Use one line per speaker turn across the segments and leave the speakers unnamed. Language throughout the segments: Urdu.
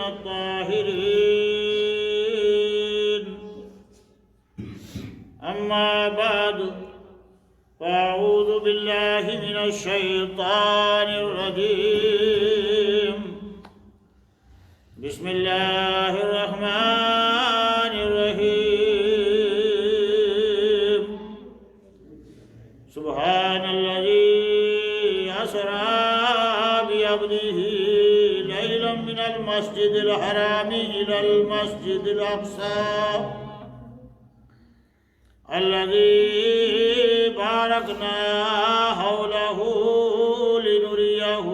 الطاهرين. أما بعد فأعوذ بالله من الشيطان الرجيم. بسم الله الرحمن الرحيم. سبحان الذي أسرى بعبده ليلا من المسجد الحرام إلى المسجد الأقصى الذي باركنا حوله لنريه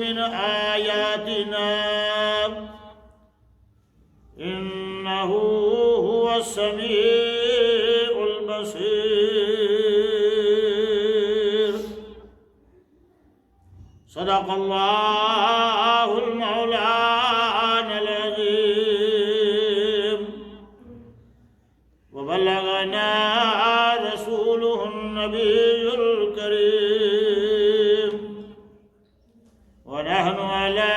من آياتنا إنه هو السميع البصير. صدق الله المولانا العظيم وبلغنا رسوله النبي الكريم ونحن على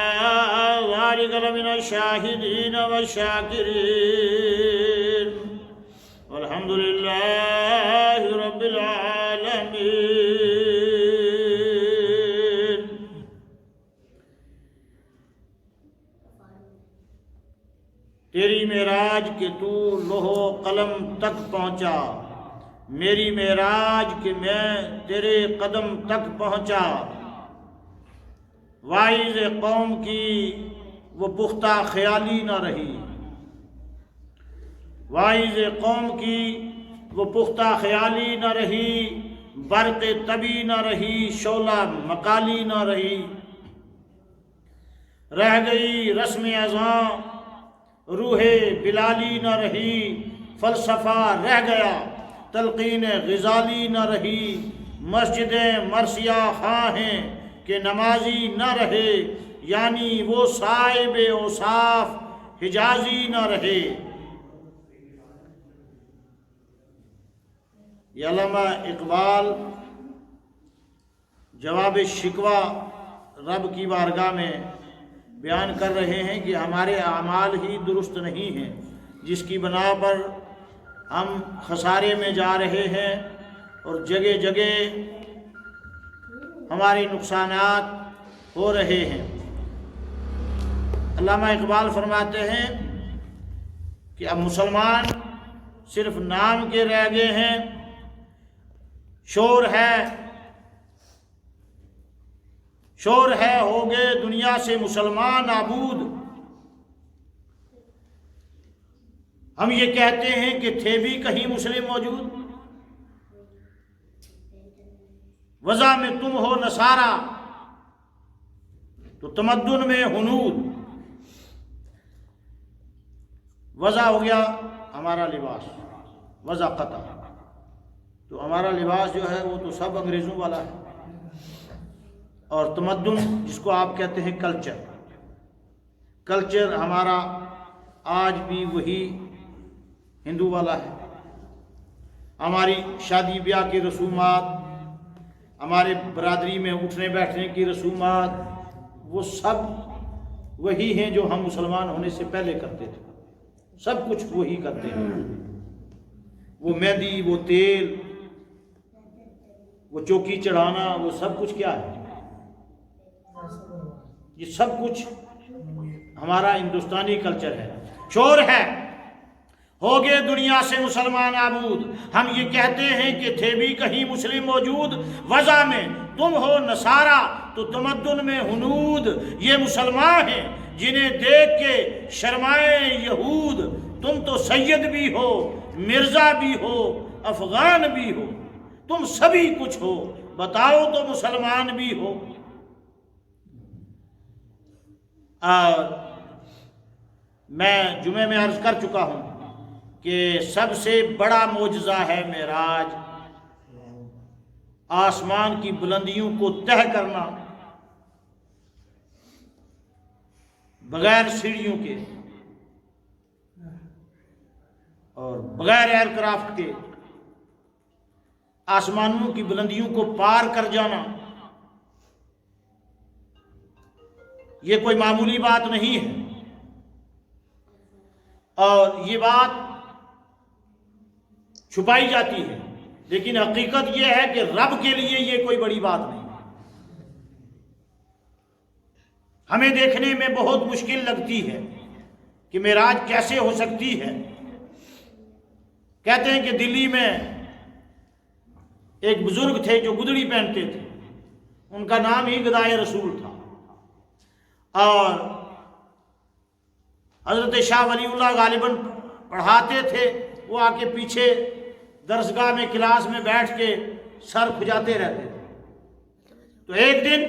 ذلك لمن الشاهدين والشاكرين والحمد لله رب العالمين. تیری معراج کہ تو لوح و قلم تک پہنچا، میری معراج کہ میں تیرے قدم تک پہنچا. واعظ قوم کی وہ پختہ خیالی نہ رہی، واعظ قوم کی وہ پختہ خیالی نہ رہی، برق طبی نہ رہی، شعلہ مقالی نہ رہی. رہ گئی رسم اذاں، روح بلالی نہ رہی، فلسفہ رہ گیا، تلقین غزالی نہ رہی. مسجدیں مرثیہ خواں ہیں کہ نمازی نہ رہے، یعنی وہ صاحب اوصاف حجازی نہ رہے. یہ علامہ اقبال جواب شکوہ رب کی بارگاہ میں بیان کر رہے ہیں کہ ہمارے اعمال ہی درست نہیں ہیں، جس کی بنا پر ہم خسارے میں جا رہے ہیں اور جگہ جگہ ہمارے نقصانات ہو رہے ہیں. علامہ اقبال فرماتے ہیں کہ اب مسلمان صرف نام کے رہ گئے ہیں. شور ہے ہو گئے دنیا سے مسلمان نابود. ہم یہ کہتے ہیں کہ تھے بھی کہیں مسلم موجود. وضع میں تم ہو نصارہ تو تمدن میں ہنود. وضع ہو گیا ہمارا لباس، وضع قطع، تو ہمارا لباس جو ہے وہ تو سب انگریزوں والا ہے. اور تمدن جس کو آپ کہتے ہیں کلچر ہمارا آج بھی وہی ہندو والا ہے. ہماری شادی بیاہ کی رسومات، ہمارے برادری میں اٹھنے بیٹھنے کی رسومات، وہ سب وہی ہیں جو ہم مسلمان ہونے سے پہلے کرتے تھے. سب کچھ وہی کرتے ہیں. وہ مہندی، وہ تیل، وہ چوکی چڑھانا، وہ سب کچھ کیا ہے؟ یہ سب کچھ ہمارا ہندوستانی کلچر ہے. شور ہے ہو گئے دنیا سے مسلمان آبود. ہم یہ کہتے ہیں کہ تھے بھی کہیں مسلم موجود. وضع میں تم ہو نصارہ تو تمدن میں ہنود. یہ مسلمان ہیں جنہیں دیکھ کے شرمائے یہود. تم تو سید بھی ہو، مرزا بھی ہو، افغان بھی ہو، تم سبھی کچھ ہو، بتاؤ تو مسلمان بھی ہو. میں جمعے میں عرض کر چکا ہوں کہ سب سے بڑا معجزہ ہے معراج. آسمان کی بلندیوں کو طے کرنا بغیر سیڑھیوں کے اور بغیر ایئر کرافٹ کے آسمانوں کی بلندیوں کو پار کر جانا، یہ کوئی معمولی بات نہیں ہے. اور یہ بات چھپائی جاتی ہے، لیکن حقیقت یہ ہے کہ رب کے لیے یہ کوئی بڑی بات نہیں۔ ہمیں دیکھنے میں بہت مشکل لگتی ہے کہ معراج کیسے ہو سکتی ہے۔ کہتے ہیں کہ دلی میں ایک بزرگ تھے جو گدڑی پہنتے تھے، ان کا نام ہی گدائے رسول تھا، اور حضرت شاہ ولی اللہ غالباً پڑھاتے تھے، وہ آ کے پیچھے درسگاہ میں کلاس میں بیٹھ کے سر کھجاتے رہتے تھے۔ تو ایک دن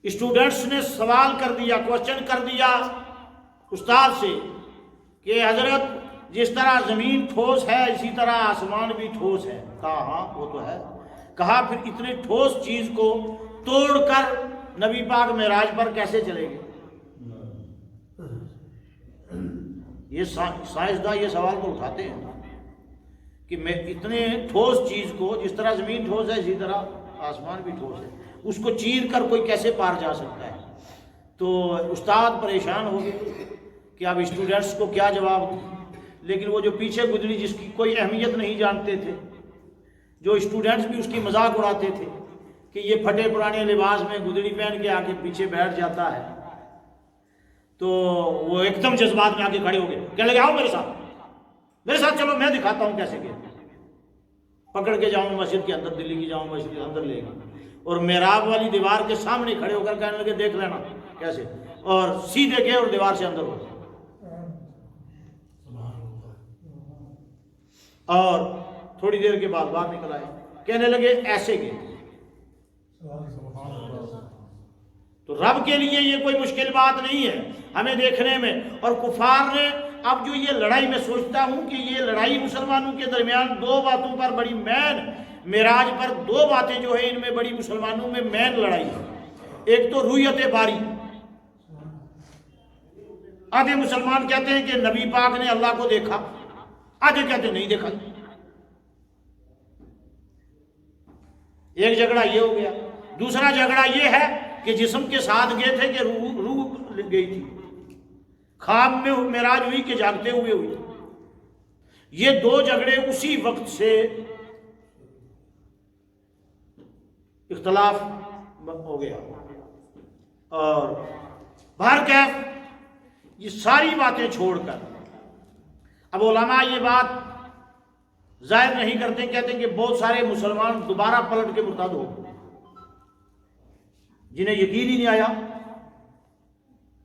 اسٹوڈنٹس نے سوال کر دیا، کوشچن کر دیا استاد سے کہ حضرت جس طرح زمین ٹھوس ہے اسی طرح آسمان بھی ٹھوس ہے۔ کہا ہاں وہ تو ہے۔ کہا پھر اتنے ٹھوس چیز کو توڑ کر نبی پاک معراج پر کیسے چلے گئے؟ یہ سائنسداں یہ سوال تو اٹھاتے ہیں کہ میں اتنے ٹھوس چیز کو، جس طرح زمین ٹھوس ہے اسی طرح آسمان بھی ٹھوس ہے، اس کو چیر کر کوئی کیسے پار جا سکتا ہے؟ تو استاد پریشان ہو گئے کہ اب اسٹوڈنٹس کو کیا جواب دیں۔ لیکن وہ جو پیچھے گزری جس کی کوئی اہمیت نہیں جانتے تھے، جو اسٹوڈنٹس بھی اس کی مذاق اڑاتے تھے کہ یہ پھٹے پرانے لباس میں گدڑی پہن کے آ کے پیچھے بیٹھ جاتا ہے، تو وہ ایک دم جذبات میں آ کے کھڑے ہو گئے، کہنے لگے آؤ میرے ساتھ چلو، میں دکھاتا ہوں کیسے کہ پکڑ کے جامع مسجد کے اندر، دلی کی جامع مسجد کے اندر لے گئے اور محراب والی دیوار کے سامنے کھڑے ہو کر کہنے لگے دیکھ لینا کیسے، اور سیدھے گئے اور دیوار سے اندر ہو گئے، اور تھوڑی دیر کے بعد باہر نکل آئے، کہنے لگے ایسے گئے۔ تو رب کے لیے یہ کوئی مشکل بات نہیں ہے ہمیں دیکھنے میں۔ اور کفار نے اب جو یہ لڑائی، میں سوچتا ہوں کہ یہ لڑائی مسلمانوں کے درمیان دو باتوں پر بڑی مین، معراج پر دو باتیں جو ہیں ان میں بڑی مسلمانوں میں مین لڑائی ہے۔ ایک تو رؤیت باری، آدھے مسلمان کہتے ہیں کہ نبی پاک نے اللہ کو دیکھا، آدھے کہتے ہیں نہیں دیکھا۔ ایک جھگڑا یہ ہو گیا۔ دوسرا جھگڑا یہ ہے کہ جسم کے ساتھ گئے تھے کہ روح گئی تھی، خواب میں معراج ہوئی کہ جاگتے ہوئے ہوئی۔ یہ دو جھگڑے اسی وقت سے اختلاف ہو گیا، اور بہرکیف یہ ساری باتیں چھوڑ کر اب علماء یہ بات ظاہر نہیں کرتے، کہتے ہیں کہ بہت سارے مسلمان دوبارہ پلٹ کے مرتد ہو گئے، جنہیں یقین ہی نہیں آیا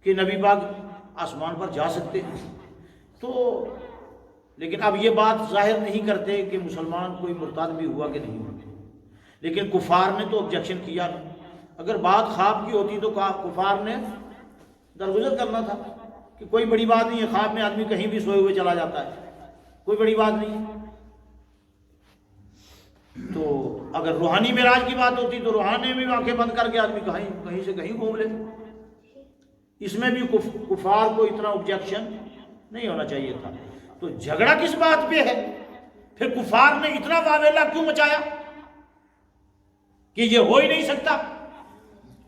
کہ نبی پاک آسمان پر جا سکتے ہیں۔ تو لیکن اب یہ بات ظاہر نہیں کرتے کہ مسلمان کوئی مرتد بھی ہوا کہ نہیں ہوا، لیکن کفار نے تو آبجیکشن کیا نہیں۔ اگر بات خواب کی ہوتی تو کفار نے درگزر کرنا تھا کہ کوئی بڑی بات نہیں ہے، خواب میں آدمی کہیں بھی سوئے ہوئے چلا جاتا ہے، کوئی بڑی بات نہیں ہے۔ تو اگر روحانی معراج کی بات ہوتی تو روحانی میں آنکھیں بند کر کے آدمی کہیں سے کہیں گھوم لے۔ اس میں بھی کفار کو اتنا آبجیکشن نہیں ہونا چاہیے تھا۔ تو جھگڑا کس بات پہ ہے؟ پھر کفار نے اتنا واویلا کیوں مچایا کہ یہ ہو ہی نہیں سکتا؟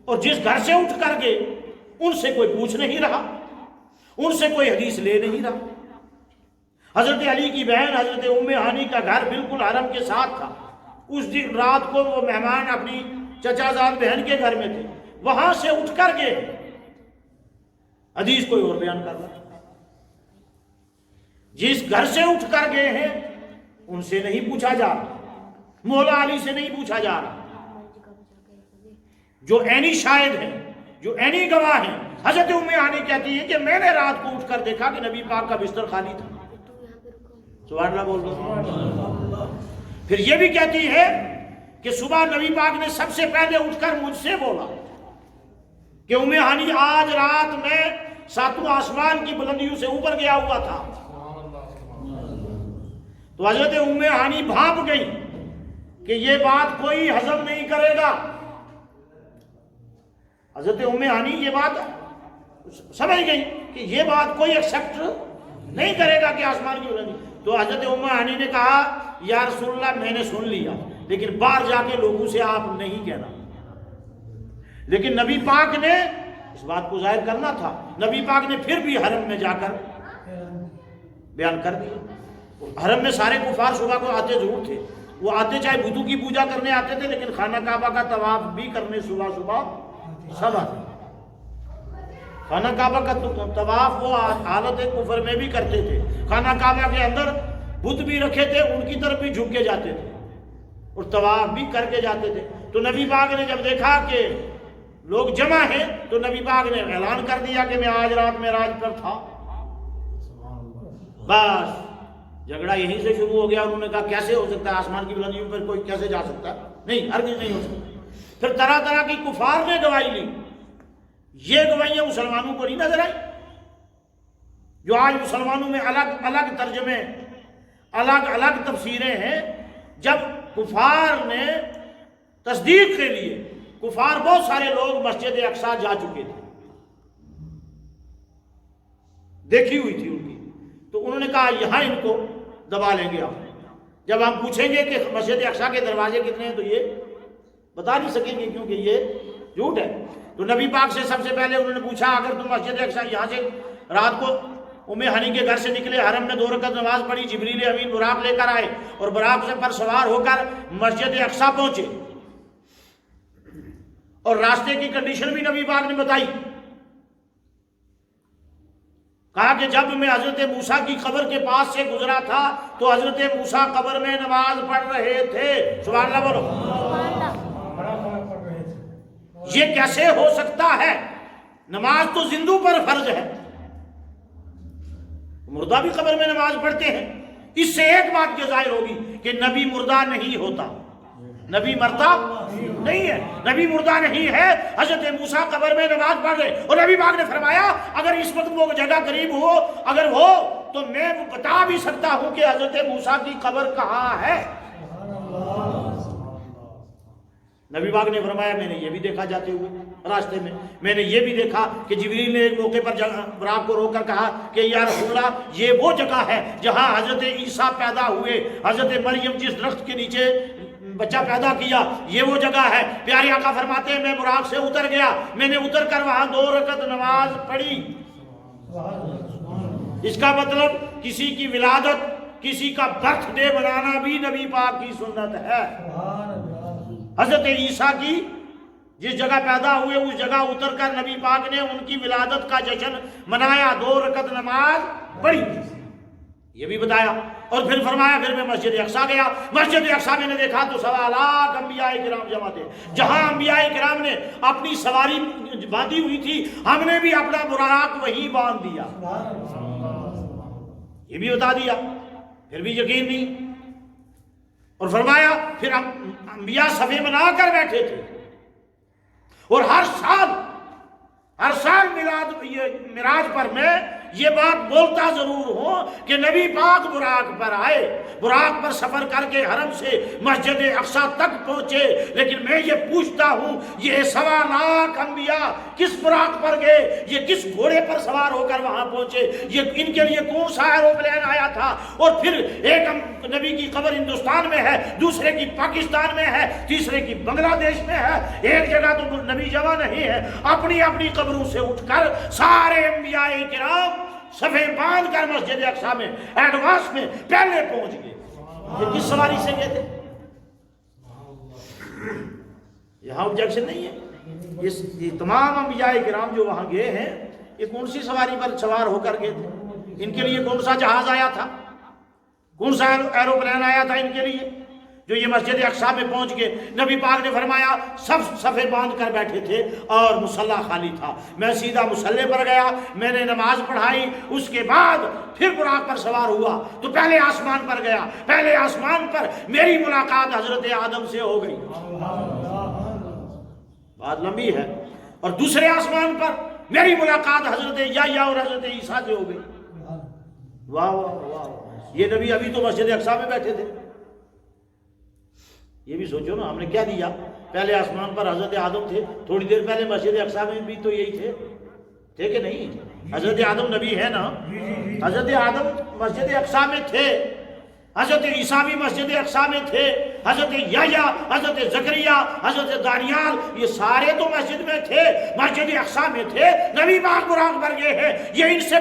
اور جس گھر سے اٹھ کر گئے ان سے کوئی پوچھ نہیں رہا، ان سے کوئی حدیث لے نہیں رہا۔ حضرت علی کی بہن حضرت ام ہانی کا گھر بالکل حرم کے ساتھ تھا۔ اس دن رات کو وہ مہمان اپنی چچا زاد بہن کے گھر میں تھے، وہاں سے اٹھ کر گئے، حدیث کوئی اور بیان کر رہا۔ جس گھر سے اٹھ کر گئے ہیں ان سے نہیں پوچھا جا رہا، مولا علی سے نہیں پوچھا جا رہا۔ جو عینی شاہد ہیں، جو عینی گواہ ہیں، حضرت ام ہانی کہتی ہے کہ میں نے رات کو اٹھ کر دیکھا کہ نبی پاک کا بستر خالی تھا۔ سبحان اللہ بول دو۔ پھر یہ بھی کہتی ہے کہ صبح نبی پاک نے سب سے پہلے اٹھ کر مجھ سے بولا کہ ام ہانی آج رات میں ساتوں آسمان کی بلندیوں سے اوپر گیا ہوا تھا۔ تو حضرت ام ہانی بھانپ گئی کہ یہ بات کوئی ہضم نہیں کرے گا۔ حضرت ام ہانی یہ بات سمجھ گئی کہ یہ بات کوئی ایکسپٹ نہیں کرے گا کہ آسمان کی بلندی۔ تو حضرت ام ہانی نے کہا یا رسول اللہ میں نے سن لیا، لیکن باہر جا کے لوگوں سے آپ نہیں کہنا۔ لیکن نبی پاک نے اس بات کو ظاہر کرنا تھا، نبی پاک نے پھر بھی حرم میں جا کر بیان کر دیا۔ حرم میں سارے کفار صبح کو آتے ضرور تھے، وہ آتے چاہے بتوں کی پوجا کرنے آتے تھے، لیکن خانہ کعبہ کا طواف بھی کرنے صبح سب آتے۔ خانہ کعبہ کا طواف وہ حالت کفر میں بھی کرتے تھے، خانہ کعبہ کے اندر بت بھی رکھے تھے، ان کی طرف بھی جھک کے جاتے تھے اور طواف بھی کر کے جاتے تھے۔ تو نبی پاک نے جب دیکھا کہ لوگ جمع ہیں تو نبی پاک نے اعلان کر دیا کہ میں آج رات معراج پر تھا۔ بس جھگڑا یہیں سے شروع ہو گیا۔ انہوں نے کہا کیسے ہو سکتا ہے، آسمان کی بلندیوں پر کوئی کیسے جا سکتا ہے؟ نہیں، ہرگز نہیں ہو سکتا۔ پھر طرح طرح کی کفار نے گواہی لی، یہ گواہیاں مسلمانوں کو نہیں نظر آئی؟ جو آج مسلمانوں میں الگ الگ ترجمے، الگ الگ تفسیریں ہیں، جب کفار نے تصدیق کے لیے، کفار بہت سارے لوگ مسجد اقصی جا چکے تھے، دیکھی ہوئی تھی ان کی، تو انہوں نے کہا یہاں ان کو دبا لیں گے آپ۔ جب ہم پوچھیں گے کہ مسجد اقصی کے دروازے کتنے ہیں تو یہ بتا نہیں سکیں گے، کیونکہ یہ جھوٹ ہے۔ تو نبی پاک سے سب سے پہلے انہوں نے پوچھا اگر تم مسجد اقصی یہاں سے رات کو ام ہنی کے گھر سے نکلے، حرم میں 2 رکعت نماز پڑھی، جبریل امین براق لے کر آئے اور براق سے پر سوار ہو کر مسجد اقصی پہنچے، اور راستے کی کنڈیشن بھی نبی پاک نے بتائی، کہا کہ جب میں حضرت موسیٰ کی قبر کے پاس سے گزرا تھا تو حضرت موسیٰ قبر میں نماز پڑھ رہے تھے۔ سبحان اللہ بولو۔ یہ کیسے ہو سکتا ہے؟ نماز تو زندوں پر فرض ہے، مردہ بھی قبر میں نماز پڑھتے ہیں۔ اس سے ایک بات یہ ظاہر ہوگی کہ نبی مردہ نہیں ہوتا، نبی مرتا نہیں ہے، نبی مردہ نہیں ہے۔ حضرت موسیٰ قبر میں نماز پڑھ رہے، اور نبی پاک نے فرمایا اگر اس وقت وہ جگہ قریب ہو، اگر ہو تو میں بتا بھی سکتا ہوں کہ حضرت موسیٰ کی قبر کہاں ہے۔ نبی پاک نے فرمایا میں نے یہ بھی دیکھا جاتے ہوئے راستے میں نے یہ بھی دیکھا کہ جبریل نے ایک موقع پر براق کو روک کر کہا کہ یا رسول اللہ یہ وہ جگہ ہے جہاں حضرت عیسیٰ پیدا ہوئے، حضرت مریم جس درخت کے نیچے بچہ پیدا کیا، یہ وہ جگہ ہے۔ پیارے آقا فرماتے ہیں میں براق سے اتر گیا، میں نے اتر کر وہاں 2 رکعت نماز پڑھی۔ اس کا مطلب کسی کی ولادت، کسی کا برتھ ڈے منانا بھی نبی پاک کی سنت ہے۔ حضرت عیسیٰ کی جس جگہ پیدا ہوئے اس جگہ اتر کر نبی پاک نے ان کی ولادت کا جشن منایا، 2 رکعت نماز پڑھی، یہ بھی بتایا۔ اور پھر فرمایا پھر میں مسجد اقصی گیا، مسجد اقصی میں نے دیکھا تو 1.25 لاکھ انبیاء کرام جمع تھے۔ جہاں انبیاء کرام نے اپنی سواری باندھی ہوئی تھی، ہم نے بھی اپنا براق وہیں باندھ دیا، یہ بھی بتا دیا، پھر بھی یقین نہیں۔ اور فرمایا پھر انبیاء صفے بنا کر بیٹھے تھے، اور ہر سال معراج پر میں یہ بات بولتا ضرور ہوں کہ نبی پاک براق پر آئے، براق پر سفر کر کے حرم سے مسجد اقصی تک پہنچے، لیکن میں یہ پوچھتا ہوں یہ 1.25 لاکھ انبیاء کس براق پر گئے، یہ کس گھوڑے پر سوار ہو کر وہاں پہنچے، یہ ان کے لیے کون سا ایروپلین آیا تھا؟ اور پھر ایک نبی کی قبر ہندوستان میں ہے، دوسرے کی پاکستان میں ہے، تیسرے کی بنگلہ دیش میں ہے، ایک جگہ تو نبی جمع نہیں ہے۔ اپنی اپنی قبروں سے اٹھ کر سارے انبیاء کرام صفے باندھ کر مسجد اقصی میں ایڈوانس میں پہلے پہنچ گئے۔ یہ کس سواری سے گئے تھے؟ یہاں آبجیکشن نہیں ہے، یہ تمام انبیاء کرام جو وہاں گئے ہیں یہ کون سی سواری پر سوار ہو کر گئے تھے؟ ان کے لیے کون سا جہاز آیا تھا، کون سا ایروپلین آیا تھا ان کے لیے جو یہ مسجد اقصی میں پہنچ گئے؟ نبی پاک نے فرمایا سب صفے باندھ کر بیٹھے تھے اور مصلی خالی تھا۔ میں سیدھا مصلی پر گیا، میں نے نماز پڑھائی، اس کے بعد پھر براق پر سوار ہوا تو پہلے آسمان پر گیا، پہلے آسمان پر میری ملاقات حضرت آدم سے ہو گئی، بات لمبی ہے، اور دوسرے آسمان پر میری ملاقات حضرت یحییٰ اور حضرت عیسیٰ سے ہو گئی۔ واہ واہ واہ، یہ نبی ابھی تو مسجد اقصی میں بیٹھے تھے۔ یہ بھی سوچو نا، ہم نے کیا دیا؟ پہلے آسمان پر حضرت آدم تھے، تھوڑی دیر پہلے مسجد اقصی میں بھی تو یہی تھے کہ نہیں؟ حضرت آدم نبی ہے نا، حضرت آدم مسجد اقصی میں تھے، حضرت عیسیٰ بھی مسجد اقصی میں تھے، حضرت یحییٰ، حضرت زکریا، حضرت دانیال، یہ سارے تو مسجد میں تھے، مسجد اقصی میں تھے۔ نبی پاک براق پر یہ ہے، یہ ان سے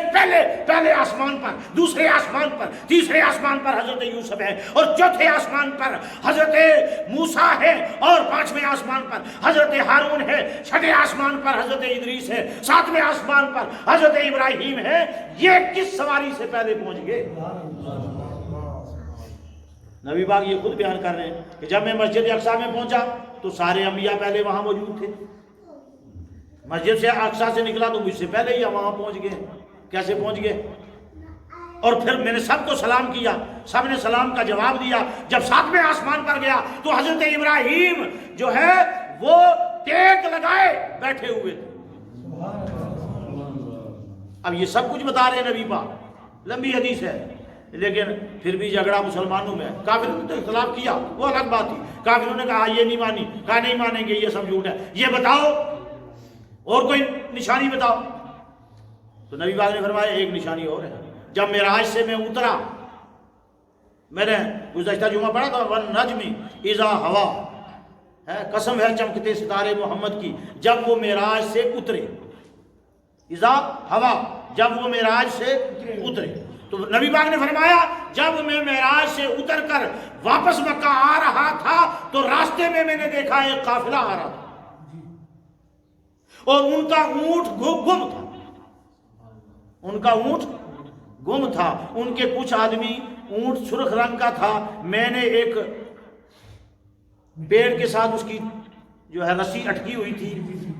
پہلے آسمان پر، دوسرے آسمان پر، تیسرے آسمان پر حضرت یوسف ہے، اور چوتھے آسمان پر حضرت موسیٰ ہے، اور پانچویں آسمان پر حضرت ہارون ہے، چھٹے آسمان پر حضرت ادریس ہے، ساتویں آسمان پر حضرت ابراہیم ہے۔ یہ کس سواری سے پہلے پہنچ گئے؟ نبی پاک یہ خود بیان کر رہے ہیں کہ جب میں مسجد اقصی میں پہنچا تو سارے انبیاء پہلے وہاں موجود تھے، مسجد سے اقصی سے نکلا تو مجھ سے پہلے ہی وہاں پہنچ گئے۔ کیسے پہنچ گئے؟ اور پھر میں نے سب کو سلام کیا، سب نے سلام کا جواب دیا۔ جب ساتویں آسمان پر گیا تو حضرت ابراہیم جو ہے وہ ٹیک لگائے بیٹھے ہوئے تھے۔ اب یہ سب کچھ بتا رہے ہیں نبی پاک، لمبی حدیث ہے، لیکن پھر بھی جھگڑا مسلمانوں میں۔ کافروں نے تو اختلاف کیا، وہ الگ بات تھی، کافروں نے کہا یہ نہیں مانی، کہا نہیں مانیں گے، یہ سب جھوٹ ہے، یہ بتاؤ اور کوئی نشانی بتاؤ۔ تو نبی پاک نے فرمایا ایک نشانی اور ہے، جب معراج سے میں اترا، میں نے گزشتہ جمعہ پڑھا تھا والنجم اذا ہوا، قسم ہے چمکتے ستارے محمد کی، جب وہ معراج سے اترے، اذا ہوا، جب وہ معراج سے اترے، تو نبی پاک نے فرمایا جب میں معراج سے اتر کر واپس مکہ آ رہا تھا تو راستے میں نے دیکھا ایک قافلہ آ رہا تھا، اور ان کا اونٹ گم تھا، ان کا اونٹ گم تھا، ان کے کچھ آدمی، اونٹ سرخ رنگ کا تھا، میں نے ایک پیڑ کے ساتھ اس کی جو ہے رسی اٹکی ہوئی تھی،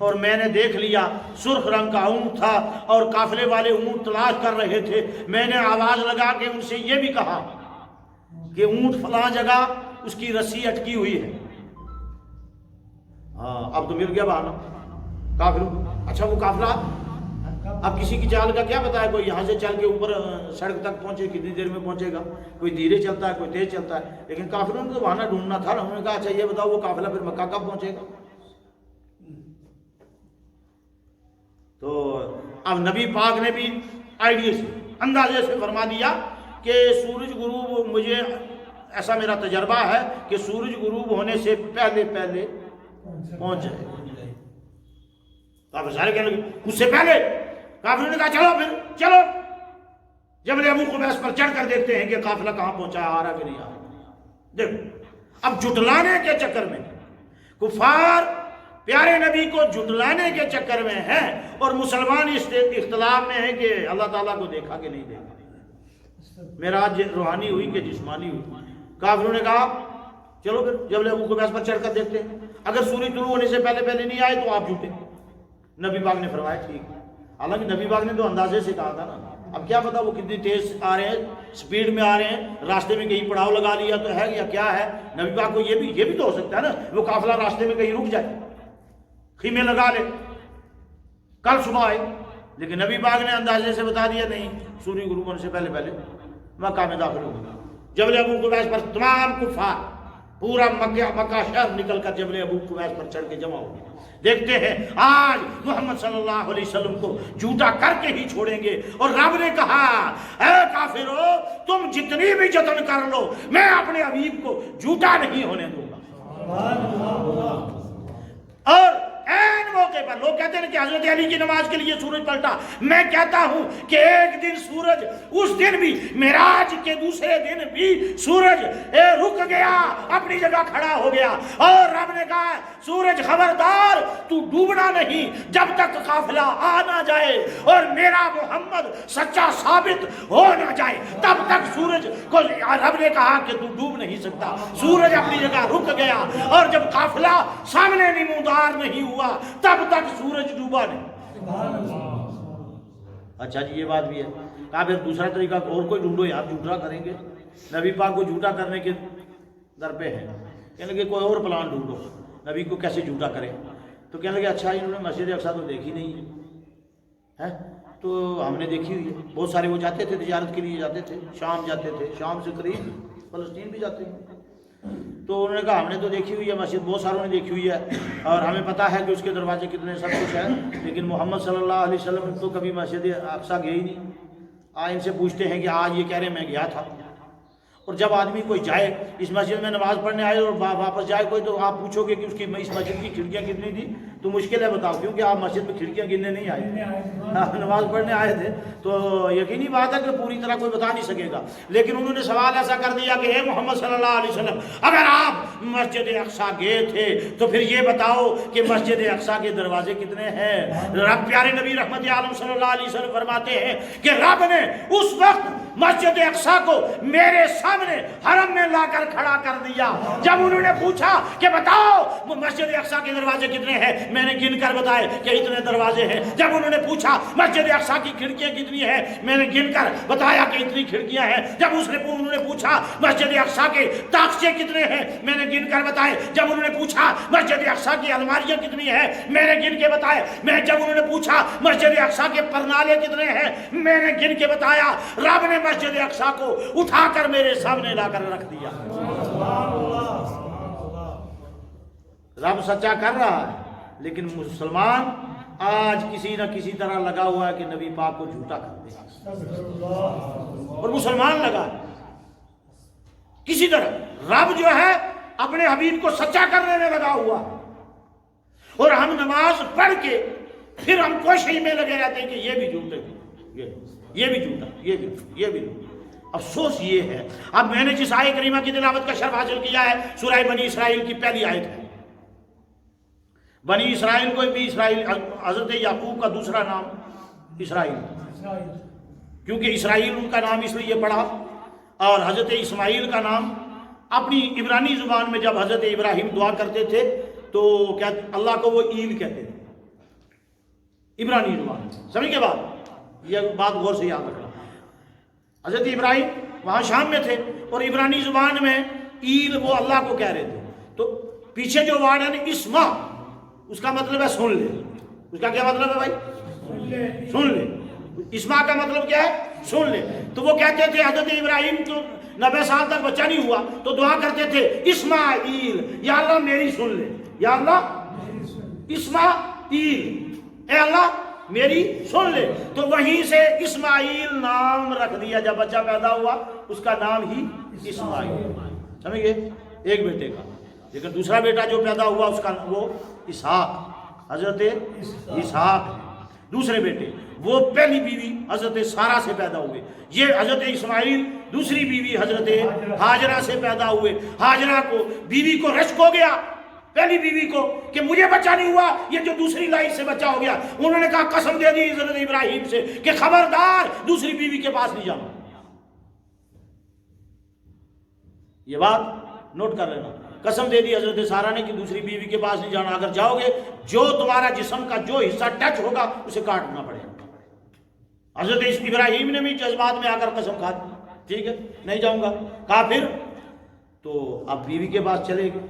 اور میں نے دیکھ لیا سرخ رنگ کا اونٹ تھا، اور قافلے والے اونٹ تلاش کر رہے تھے۔ میں نے آواز لگا کے ان سے یہ بھی کہا کہ اونٹ فلاں جگہ اس کی رسی اٹکی ہوئی ہے۔ ہاں اب تو مل گیا بہانا کافلوں۔ اچھا وہ قافلہ اب کسی کی چال کا کیا پتا ہے، کوئی یہاں سے چل کے اوپر سڑک تک پہنچے کتنی دیر میں پہنچے گا، کوئی دھیرے چلتا ہے کوئی تیز چلتا ہے، لیکن قافلوں نے تو بہانا ڈھونڈنا تھا۔ انہوں نے کہا اچھا یہ بتاؤ وہ قافلہ پھر مکہ کب پہنچے گا؟ تو اب نبی پاک نے بھی آئیڈیا سے اندازے سے فرما دیا کہ سورج غروب، مجھے ایسا میرا تجربہ ہے کہ سورج غروب ہونے سے پہلے پہنچ جائے۔ کافر سارے کہنے لگے اس سے پہلے، کافروں نے کہا چلو پھر چلو جبل ابو قبیس پر چڑھ کر دیکھتے ہیں کہ قافلہ کہاں پہنچا ہے، آ رہا کہ نہیں آ رہا۔ دیکھو اب جھٹلانے کے چکر میں کفار پیارے نبی کو جھٹلانے کے چکر میں ہیں، اور مسلمان اس اختلاف میں ہیں کہ اللہ تعالیٰ کو دیکھا کہ نہیں دیکھا، معراج روحانی ہوئی کہ جسمانی ہوئی۔ کافروں نے کہا چلو پھر جبل ابو قبیس پر چڑھ کر دیکھتے ہیں، اگر سورج طلوع ہونے سے پہلے نہیں آئے تو آپ جھوٹے۔ نبی پاک نے فرمایا ٹھیک، حالانکہ نبی پاک نے تو اندازے سے کہا تھا نا، اب کیا پتا وہ کتنی تیز آ رہے ہیں، سپیڈ میں آ رہے ہیں، راستے میں کہیں پڑاؤ لگا لیا تو ہے یا کیا ہے۔ نبی پاک کو یہ بھی تو ہو سکتا ہے نا وہ قافلہ راستے میں کہیں رک جائے، خیمے لگا لے، کل صبح آئے، لیکن نبی پاک نے اندازے سے بتا دیا نہیں، سورج غروب ہونے سے پہلے مکہ میں داخل ہو گیا۔ جبل ابو قبیس پر تمام کفار پورا مکہ شہر نکل کر جبل ابو قبیس پر چڑھ کے جمع ہو گیا۔ دیکھتے ہیں آج محمد صلی اللہ علیہ وسلم کو جھوٹا کر کے ہی چھوڑیں گے، اور رب نے کہا اے کافرو تم جتنی بھی جتن کر لو میں اپنے حبیب کو جھوٹا نہیں ہونے دوں گا۔ اور این موقع پر لوگ کہتے ہیں کہ حضرت علی کی نماز کے لیے سورج پلٹا، میں کہتا ہوں کہ ایک دن سورج، اس دن بھی معراج کے دوسرے دن بھی سورج رک گیا، اپنی جگہ کھڑا ہو گیا، اور رب نے کہا سورج خبردار تو ڈوبنا نہیں جب تک قافلہ آ نہ جائے اور میرا محمد سچا ثابت ہو نہ جائے، تب تک سورج کو رب نے کہا کہ تو ڈوب نہیں سکتا۔ سورج اپنی جگہ رک گیا، اور جب قافلہ سامنے نمودار نہیں ہوا تب تک سورج ڈوبا نہیں۔ اچھا جی یہ بات بھی ہے، کہا پھر دوسرا طریقہ اور کوئی ڈھونڈو یار، جھوٹا کریں گے، نبی پاک کو جھوٹا کرنے کے در پہ ہے، کہنے لگے کوئی اور پلان ڈھونڈو نبی کو کیسے جھوٹا کریں۔ تو کہنے لگے اچھا انہوں نے مسجد اقصی تو دیکھی نہیں ہے، تو ہم نے دیکھی ہوئی ہے، بہت سارے وہ جاتے تھے تجارت کے لیے، جاتے تھے شام، جاتے تھے شام سے قریب فلسطین بھی جاتے ہیں، تو انہوں نے کہا ہم نے تو دیکھی ہوئی ہے مسجد، بہت ساروں نے دیکھی ہوئی ہے، اور ہمیں پتہ ہے کہ اس کے دروازے کتنے سب کچھ ہے، لیکن محمد صلی اللہ علیہ وسلم تو کبھی مسجد اقصی گئے ہی نہیں۔ ان سے پوچھتے ہیں کہ آج یہ کہہ رہے ہیں میں گیا تھا، اور جب آدمی کوئی جائے اس مسجد میں نماز پڑھنے آئے اور واپس جائے کوئی، تو آپ پوچھو گے کہ اس کی اس مسجد کی کھڑکیاں کتنی تھی، تو مشکل ہے بتاؤ، کیونکہ آپ مسجد میں کھڑکیاں گننے نہیں آئے تھے، آپ نماز پڑھنے آئے تھے، تو یقینی بات ہے کہ پوری طرح کوئی بتا نہیں سکے گا۔ لیکن انہوں نے سوال ایسا کر دیا کہ اے محمد صلی اللہ علیہ وسلم، اگر آپ مسجد اقصیٰ گئے تھے تو پھر یہ بتاؤ کہ مسجد اقصیٰ کے دروازے کتنے ہیں؟ رب پیارے نبی رحمت عالم صلی اللہ علیہ وسلم فرماتے ہیں کہ رب نے اس وقت مسجد اقصیٰ کو میرے سامنے حرم میں لا کر کھڑا کر دیا۔ جب انہوں نے پوچھا کہ بتاؤ مسجد اقصیٰ کے دروازے کتنے ہیں، میں نے گن کر بتائے کہ اتنے دروازے ہیں۔ جب انہوں نے پوچھا مسجد اقصیٰ کی کھڑکیاں کتنی ہیں، میں نے گن کر بتایا کہ اتنی کھڑکیاں ہیں۔ جب انہوں نے پوچھا مسجد اقصیٰ کے تاقچے کتنے ہیں، میں نے گن کر بتائے۔ جب انہوں نے پوچھا مسجد اقصیٰ کی الماریاں کتنی ہیں، میں نے گن کے بتائے۔ جب انہوں نے پوچھا مسجد اقصیٰ کے پرنالے کتنے ہیں، میں نے گن کے بتایا۔ رب نے مسجد اقصیٰ کو اٹھا کر میرے سامنے لا کر رکھ دیا۔ رب سچا کر رہا ہے، لیکن مسلمان آج کسی نہ کسی طرح لگا ہوا ہے کہ نبی پاک کو جھوٹا کر دے، اور مسلمان لگا کسی طرح رب جو ہے اپنے حبیب کو سچا کرنے میں لگا ہوا، اور ہم نماز پڑھ کے پھر ہم کوشش میں لگے رہتے ہیں کہ یہ بھی جھوٹے، یہ بھی جھوٹا، یہ بھی جھوٹا۔ افسوس یہ ہے، اب میں نے جس آیت کریمہ کی تلاوت کا شرف حاصل کیا ہے سورہ بنی اسرائیل کی پہلی آیت ہے۔ بنی اسرائیل کو بھی اسرائیل، حضرت یعقوب کا دوسرا نام اسرائیل، کیونکہ اسرائیل ان کا نام اس لیے پڑا، اور حضرت اسماعیل کا نام اپنی عبرانی زبان میں جب حضرت ابراہیم دعا کرتے تھے تو کیا اللہ کو وہ ایل کہتے تھے عبرانی زبان۔ سمجھ کے بعد یہ بات غور سے یاد رکھنا، حضرت ابراہیم وہاں شام میں تھے اور عبرانی زبان میں ایل وہ اللہ کو کہہ رہے تھے، تو پیچھے جو وارڈ ہے اسما، اس کا مطلب ہے سن لے۔ اس کا کیا مطلب ہے بھائی؟ سن لے۔ اسما کا مطلب کیا ہے؟ سن لے۔ تو وہ کہتے تھے حضرت ابراہیم تو 90 سال تک بچہ نہیں ہوا تو دعا کرتے تھے اسماعیل، یا اللہ میری سن لے، یا اللہ اسماعیل، اے اللہ میری سن لے۔ تو وہیں سے اسماعیل نام رکھ دیا، جب بچہ پیدا ہوا اس کا نام ہی اسماعیل، سمجھ گئے؟ ایک بیٹے کا، لیکن دوسرا بیٹا جو پیدا ہوا اس کا وہ اسحاق، حضرت اسحاق۔ دوسرے بیٹے وہ پہلی بیوی حضرت سارہ سے پیدا ہوئے، یہ حضرت اسماعیل دوسری بیوی حضرت ہاجرہ سے پیدا ہوئے۔ ہاجرہ کو بیوی کو رشک ہو گیا، پہلی بیوی کو، کہ مجھے بچہ نہیں ہوا، یہ جو دوسری لائن سے بچہ ہو گیا۔ انہوں نے کہا قسم دے دی حضرت ابراہیم سے کہ خبردار دوسری بیوی کے پاس نہیں جانا۔ یہ بات نوٹ کر لینا، قسم دے دی حضرت سارہ نے کہ دوسری بیوی کے پاس نہیں جانا، اگر جاؤ گے جو تمہارا جسم کا جو حصہ ٹچ ہوگا اسے کاٹنا پڑے گا۔ حضرت ابراہیم نے بھی جذبات میں آ کر قسم کھا دی، ٹھیک ہے نہیں جاؤں گا۔ کہا پھر تو اب بیوی کے پاس چلے گئے،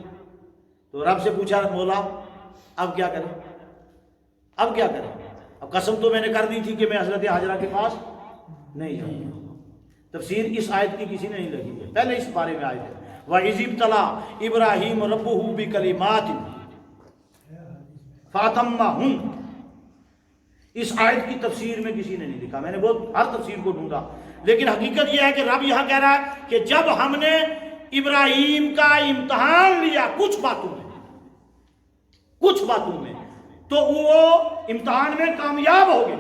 تو رب سے پوچھا مولا اب کیا کریں، اب کیا کریں؟ اب قسم تو میں نے کر دی تھی کہ میں حضرت ہاجرہ کے پاس نہیں جاؤں گا۔ تفسیر اس آیت کی کسی نے نہیں لگی ہے، پہلے اس بارے میں آیت ہے وَإِذِ ابْتَلَىٰ إِبْرَاهِيمُ رَبُّهُ بِكَلِمَاتٍ فَأَتَمَّهُنَّ۔ اس آیت کی تفسیر میں کسی نے نہیں لکھا، میں نے بہت ہر تفسیر کو ڈھونڈا، لیکن حقیقت یہ ہے کہ رب یہاں کہہ رہا ہے کہ جب ہم نے ابراہیم کا امتحان لیا کچھ باتوں میں تو وہ امتحان میں کامیاب ہو گئے۔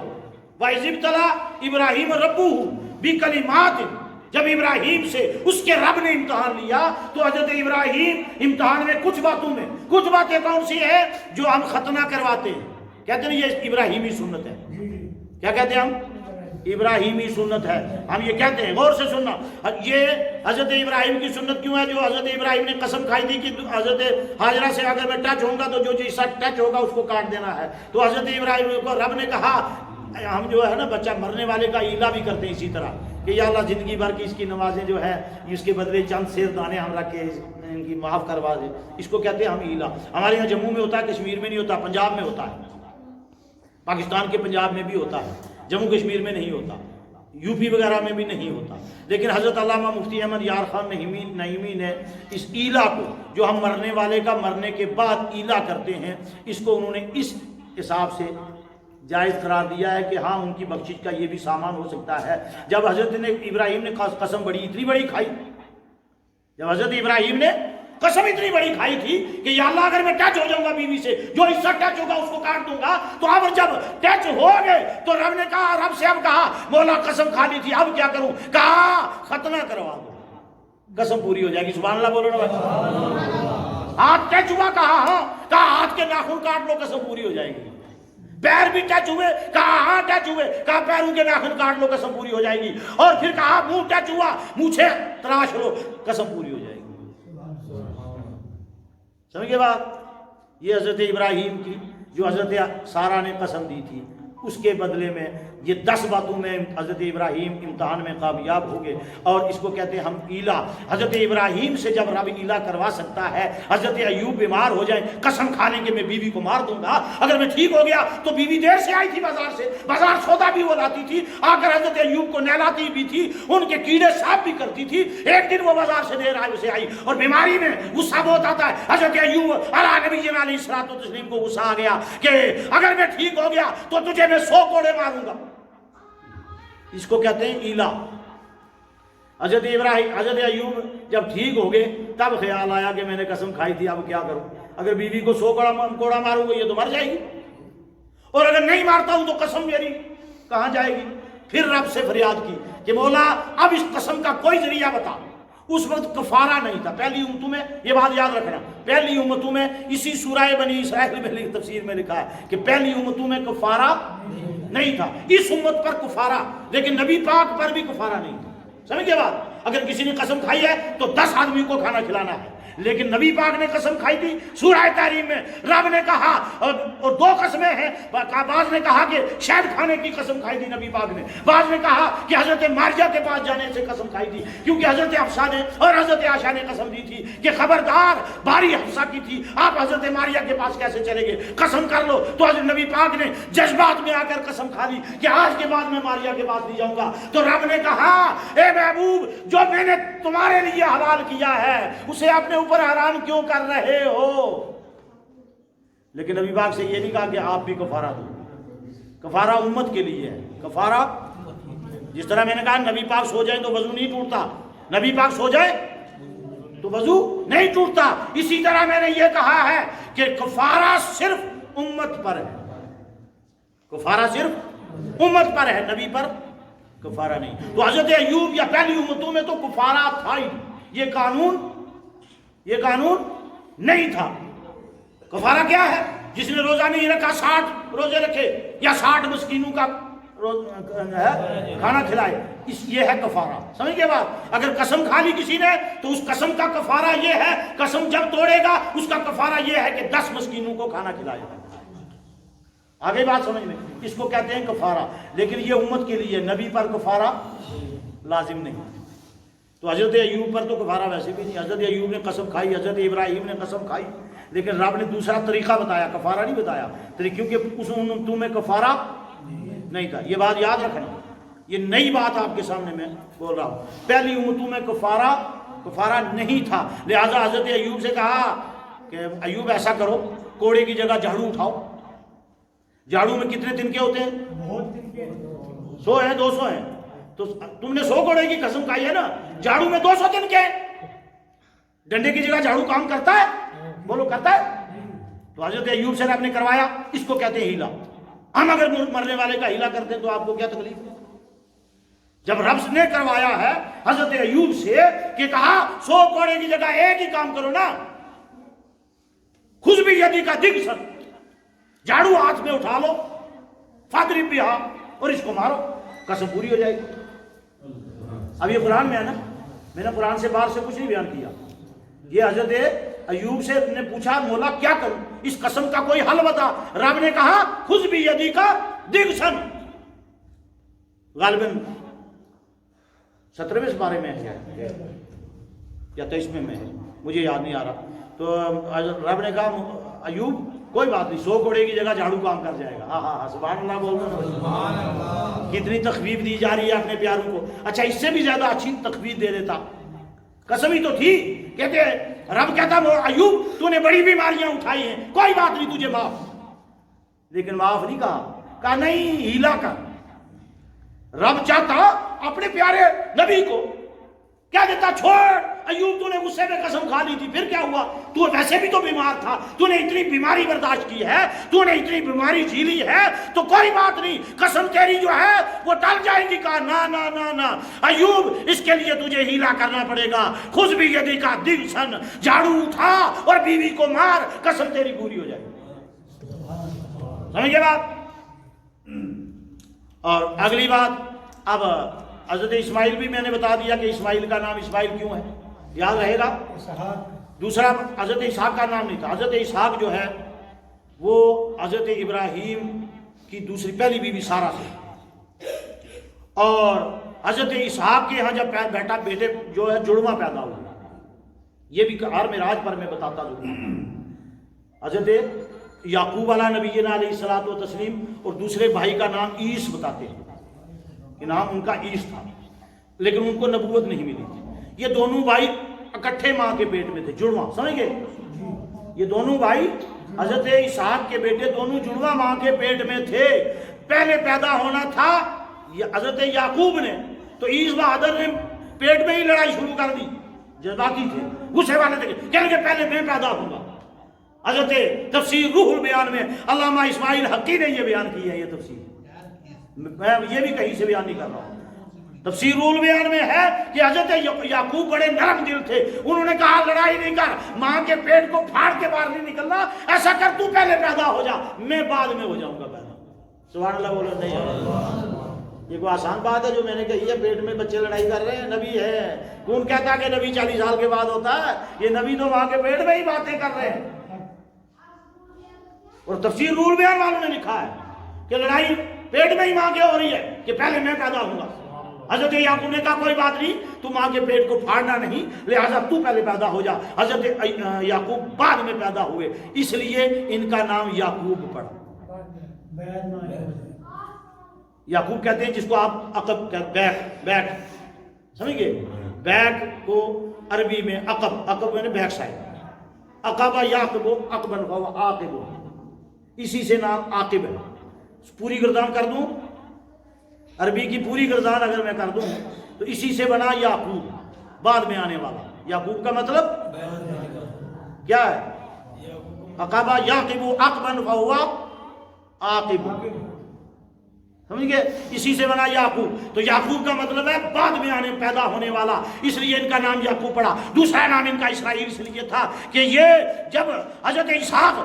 وَإِذِ ابْتَلَىٰ إِبْرَاهِيمُ رَبُّهُ بِكَلِمَاتٍ، جب ابراہیم سے اس کے رب نے امتحان لیا تو حضرت ابراہیم امتحان میں کچھ باتیں کون سی ہیں جو ہم ختنہ کرواتے ہیں، کہتے ہیں یہ ابراہیمی سنت ہے۔ کیا کہتے ہیں ہم؟ ابراہیمی سنت ہے، ہم یہ کہتے ہیں۔ غور سے سننا، یہ حضرت ابراہیم کی سنت کیوں ہے؟ جو حضرت ابراہیم نے قسم کھائی تھی کہ حضرت ہاجرہ سے اگر میں ٹچ ہوں گا تو جو حصہ ٹچ ہوگا اس کو کاٹ دینا ہے، تو حضرت ابراہیم کو رب نے کہا، ہم جو ہے نا بچہ مرنے والے کا ایلا بھی کرتے ہیں اسی طرح کہ یا اللہ زندگی بھر کی اس کی نمازیں جو ہے اس کے بدلے چند سیر دانے ہم رکھ کے ان کی معاف کروا دیں، اس کو کہتے ہیں ہم ایلا۔ ہمارے یہاں جموں میں ہوتا ہے، کشمیر میں نہیں ہوتا، پنجاب میں ہوتا ہے، پاکستان کے پنجاب میں بھی ہوتا ہے، جموں کشمیر میں نہیں ہوتا، یو پی وغیرہ میں بھی نہیں ہوتا۔ لیکن حضرت علامہ مفتی احمد یار خان نعیمی نے اس ایلا کو، جو ہم مرنے والے کا مرنے کے بعد ایلا کرتے ہیں، اس کو انہوں نے اس حساب سے جائز قرار دیا ہے کہ ہاں ان کی بخشش کا یہ بھی سامان ہو سکتا ہے۔ جب حضرت ابراہیم نے قسم اتنی بڑی کھائی جب حضرت ابراہیم نے قسم اتنی بڑی کھائی تھی کہ یا اللہ اگر میں ٹچ ہو جاؤں گا بیوی سے، جو حصہ ٹچ ہوگا اس کو کاٹ دوں گا، تو اب جب ٹچ ہو گئے تو رب نے کہا، رب سے اب کہا مولا قسم کھا لی تھی اب کیا کروں؟ کہا ختنہ کروا دو، قسم پوری ہو جائے گی۔ سبحان اللہ بولو نا بھائی۔ ہاتھ ٹچ ہوا، کہا ہاتھ کے ناخن کاٹ لو، قسم پوری ہو جائے گی۔ پیر بھی ٹچ ہوئے، کہا ہاں ٹچ ہوئے، کہا پیروں کے ناخن کاٹ لو، قسم پوری ہو جائے گی۔ اور پھر کہا منہ ٹچ ہوا، مونچھیں تراش لو، قسم پوری ہو جائے گی۔ سمجھے بات؟ یہ حضرت ابراہیم کی جو حضرت سارہ نے قسم دی تھی، اس کے بدلے میں یہ 10 باتوں میں حضرت ابراہیم امتحان میں کامیاب ہو گئے، اور اس کو کہتے ہیں ہم ایلا۔ حضرت ابراہیم سے جب رب ایلا کروا سکتا ہے، حضرت ایوب بیمار ہو جائیں، قسم کھا لیں کہ میں بیوی کو مار دوں گا اگر میں ٹھیک ہو گیا، تو بیوی دیر سے آئی تھی بازار سے، بازار سودا بھی وہ لاتی تھی، آ کر حضرت ایوب کو نہلاتی بھی تھی، ان کے کیڑے صاف بھی کرتی تھی۔ ایک دن وہ بازار سے دیر سے آئی اور بیماری میں غصہ بہت آتا ہے، حضرت ایوب علیہ نبینا علیہ الصلوۃ والتسلیم کو غصہ آ گیا کہ اگر میں ٹھیک ہو گیا تو تجھے میں 100 کوڑے ماروں گا۔ اس کو کہتے ہیں ایلا۔ حضرت ایوب جب ٹھیک ہو گئے تب خیال آیا کہ میں نے قسم کھائی تھی، اب کیا کروں؟ اگر بیوی کو 100 کوڑا ماروں گا یہ تو مر جائے گی، اور اگر نہیں مارتا ہوں تو قسم میری کہاں جائے گی؟ پھر رب سے فریاد کی کہ مولا اب اس قسم کا کوئی ذریعہ بتا۔ اس وقت کفارہ نہیں تھا۔ پہلی امتوں میں یہ بات یاد رکھنا، پہلی امتوں میں اسی سورہ بنی اسرائیل میں تفسیر میں لکھا ہے کہ پہلی امتوں میں کفارہ نہیں تھا، اس امت پر کفارہ، لیکن نبی پاک پر بھی کفارہ نہیں تھا۔ سمجھ گئے بات؟ اگر کسی نے قسم کھائی ہے تو 10 آدمی کو کھانا کھلانا ہے، لیکن نبی پاک نے قسم کھائی تھی۔ سورہ تحریم میں رب نے کہا، اور 2 قسمیں ہیں، بعض نے کہا کہ شہد کھانے کی قسم کھائی تھی نبی پاک نے، بعض نے کہا کہ حضرت ماریہ کے پاس جانے سے قسم کھائی تھی، کیونکہ حضرت حفصہ نے اور حضرت عائشہ نے قسم دی تھی کہ خبردار باری حفصہ کی تھی، آپ حضرت ماریہ کے پاس کیسے چلے گئے؟ قسم کر لو۔ تو حضرت نبی پاک نے جذبات میں آ کر قسم کھا لی کہ آج کے بعد میں ماریہ کے پاس نہیں جاؤں گا۔ تو رب نے کہا، اے محبوب جو میں نے تمہارے لیے حلال کیا ہے اسے اپنے اوپر حرام کیوں کر رہے ہو؟ لیکن نبی پاک سے یہ نہیں کہا کہ آپ بھی کفارہ دو، کفارہ امت کے لیے ہے۔ کفارہ جس طرح میں نے کہا نبی پاک سو جائیں تو وضو نہیں ٹوٹتا، نبی پاک سو جائے تو وضو نہیں ٹوٹتا، اسی طرح میں نے یہ کہا ہے کہ کفارہ صرف امت پر ہے، کفارہ صرف امت پر ہے، نبی پر کفارہ نہیں۔ تو حضرت ایوب یا پہلی امتوں میں تو کفارہ تھا ہی، یہ قانون نہیں تھا۔ کفارہ کیا ہے؟ جس نے روزہ نہیں رکھا 60 روزے رکھے یا 60 مسکینوں کا کھانا کھلائے، یہ ہے کفارہ۔ سمجھ گئے بات؟ اگر قسم کھا لی کسی نے تو اس قسم کا کفارہ یہ ہے، قسم جب توڑے گا اس کا کفارہ یہ ہے کہ 10 مسکینوں کو کھانا کھلائے گا۔ آگے بات سمجھ میں، اس کو کہتے ہیں کفارہ، لیکن یہ امت کے لیے، نبی پر کفارہ لازم نہیں۔ تو حضرت ایوب پر تو کفارہ ویسے بھی نہیں، حضرت ایوب نے قسم کھائی، حضرت ابراہیم نے قسم کھائی، لیکن رب نے دوسرا طریقہ بتایا، کفارہ نہیں بتایا، کیونکہ اس امتوں میں کفارہ نہیں تھا۔ یہ بات یاد رکھنا، یہ نئی بات آپ کے سامنے میں بول رہا ہوں۔ پہلی امتوں میں کفارہ نہیں تھا، لہذا حضرت ایوب سے کہا کہ ایوب ایسا کرو، کوڑے کی جگہ جھاڑو اٹھاؤ۔ جھاڑو میں کتنے تنکے ہوتے ہیں؟ 100 ہیں، 200 ہیں، تو تم نے 100 کوڑے کی قسم کھائی ہے نا، جھاڑو میں 200 تنکے ہیں، ڈنڈے کی جگہ جھاڑو کام کرتا ہے؟ بولو کرتا ہے؟ تو حضرت ایوب سے رب نے کروایا، اس کو کہتے ہیں ہیلا۔ ہم اگر مرنے والے کا ہیلا کرتے ہیں تو آپ کو کیا تکلیف ہے؟ جب رب نے کروایا ہے حضرت ایوب سے کہ کہا 100 کوڑے کی جگہ ایک ہی کام کرو نا، خذ بیدی کا دغسن، جھاڑو ہاتھ میں اٹھا لو، فاضرب بہا، اور اس کو مارو، قسم پوری ہو جائے گی۔ اب یہ قرآن میں ہے نا، میں نے قرآن سے باہر سے کچھ نہیں بیان کیا، یہ حضرت ایوب سے نے پوچھا مولا کیا کروں، اس قسم کا کوئی حل بتا۔ رب نے کہا خذ بیدی کا دغسن، غالباً 17ویں بارے میں ہے یا 23ویں میں ہے، مجھے یاد نہیں آ رہا۔ تو رب نے کہا ایوب کوئی بات نہیں، 100 کوڑے کی جگہ جھاڑو کام کر جائے گا۔ ہاں ہاں ہاں، سبحان اللہ بولنا۔ کتنی تخفیف دی جا رہی ہے اپنے پیاروں کو۔ اچھا اس سے بھی زیادہ اچھی تخفیف دے دیتا، قسم ہی تو تھی، کہتے رب کہتا ایوب تو نے بڑی بیماریاں اٹھائی ہیں، کوئی بات نہیں تجھے معاف، لیکن معاف نہیں کہا نہیں ہیلا کر۔ رب چاہتا اپنے پیارے نبی کو کہہ دیتا چھوڑ ایوب تو نے غصے میں قسم کھا لی تھی، پھر کیا ہوا؟ تو ویسے بھی تو بیمار تھا، تو نے اتنی بیماری برداشت کی ہے، تو نے اتنی بیماری جھیلی ہے، تو کوئی بات نہیں، قسم تیری جو ہے وہ ٹل جائے گی۔ کہا نا نا نا نا ایوب، اس کے لیے تجھے ہیلا کرنا پڑے گا، خود بھی یدی کا دل سن، جھاڑو اٹھا اور بیوی کو مار، قسم تیری پوری ہو جائے گی۔ سمجھ گئے بات؟ اور اگلی بات، اب حضرت اسماعیل بھی میں نے بتا دیا کہ اسماعیل کا نام اسماعیل کیوں ہے، یاد رہے گا۔ دوسرا حضرت اسحاق کا نام نہیں تھا، حضرت اسحاق جو ہے وہ حضرت ابراہیم کی دوسری پہلی بیوی سارہ سے، اور حضرت اسحاق کے ہاں جب بیٹے جو ہے جڑواں پیدا ہوا، یہ بھی ہر معراج پر میں بتاتا ہوں۔ حضرت یعقوب علیہ نبینا علیہ الصلوۃ والتسلیم اور دوسرے بھائی کا نام عیس بتاتے ہیں کہ نام ان کا عیس تھا، لیکن ان کو نبوت نہیں ملی تھی۔ یہ دونوں بھائی اکٹھے ماں کے پیٹ میں تھے، جڑواں، سمجھ گئے؟ یہ دونوں بھائی حضرت اسحاق کے بیٹے دونوں جڑواں ماں کے پیٹ میں تھے۔ پہلے پیدا ہونا تھا حضرت یعقوب نے، تو عیس بہادر نے پیٹ میں ہی لڑائی شروع کر دی، جذباتی تھے، غصے والے تھے، کہنے کہ پہلے میں پیدا ہوں گا۔ حضرت تفسیر روح البیان میں علامہ اسماعیل حقی نے یہ بیان کی ہے، یہ تفسیر میں یہ بھی کہیں سے بیان نہیں کر رہا ہوں، تفسیر روح البیان میں ہے کہ حضرت یعقوب بڑے نرم دل تھے، انہوں نے کہا لڑائی نہیں کر، ماں کے پیٹ کو پھاڑ کے باہر نہیں نکلنا، ایسا کر تو پہلے پیدا ہو جا، میں بعد میں ہو جاؤں گا پیدا۔ سبحان اللہ بولو نہیں، یہ کوئی آسان بات ہے جو میں نے کہی ہے؟ پیٹ میں بچے لڑائی کر رہے ہیں، نبی ہے، کون کہتا ہے کہ نبی 40 سال کے بعد ہوتا ہے؟ یہ نبی تو ماں کے پیٹ میں ہی باتیں کر رہے ہیں۔ اور تفسیر روح البیان والوں نے لکھا ہے کہ لڑائی پیٹ میں ہی ماں کے ہو رہی ہے کہ پہلے میں پیدا ہوں گا۔ حضرت یعقوب نے کہا کوئی بات نہیں، تو ماں کے پیٹ کو پھاڑنا نہیں، لہذا تو پہلے پیدا ہو جا۔ حضرت یعقوب بعد میں پیدا ہوئے، اس لیے ان کا نام یعقوب پڑا۔ یعقوب کہتے ہیں جس کو آپ عقب بیک سمجھ گئے؟ بیک کو عربی میں عقب میں نے بیک سائڈ، عقبہ یعقب عقبن فهو عاقب، اسی سے نام عاقب ہے۔ پوری گردان کر دوں، عربی کی پوری گردان اگر میں کر دوں تو اسی سے بنا یعقوب، بعد میں آنے والا۔ یعقوب کا مطلب کیا ہے؟ عقبہ یعقب عقبن فهو عاقب، سمجھ گئے؟ اسی سے بنا یعقوب، تو یعقوب کا مطلب ہے بعد میں آنے پیدا ہونے والا، اس لیے ان کا نام یعقوب پڑا۔ دوسرا نام ان کا اسرائیل اس لیے تھا کہ یہ جب حضرت اسحاق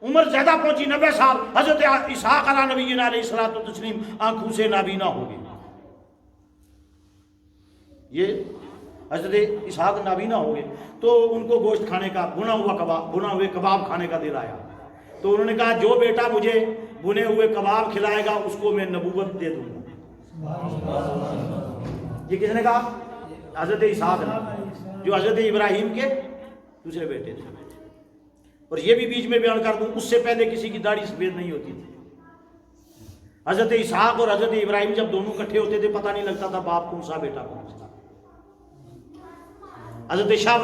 عمر زیادہ پہنچی 90 سال، حضرت اسحاق علیہ نبینا علیہ الصلوۃ والتسلیم آنکھوں سے نابینا ہو گئے۔ یہ حضرت اسحاق نابینا ہو گئے تو ان کو گوشت کھانے کا، بھنا ہوئے کباب کھانے کا دل آیا، تو انہوں نے کہا جو بیٹا مجھے بنے ہوئے کباب کھلائے گا اس کو میں نبوت دے دوں گا۔ یہ کس نے کہا؟ حضرت اسحاق نے، جو حضرت ابراہیم کے دوسرے بیٹے تھے۔ اور یہ بھی بیچ میں بیان کر دوں، اس سے پہلے کسی کی داڑھی سفید نہیں ہوتی تھی۔ حضرت اسحاق اور حضرت ابراہیم جب دونوں اکٹھے ہوتے تھے پتہ نہیں لگتا تھا باپ کون سا بیٹا کون سا۔ حضرت شاہ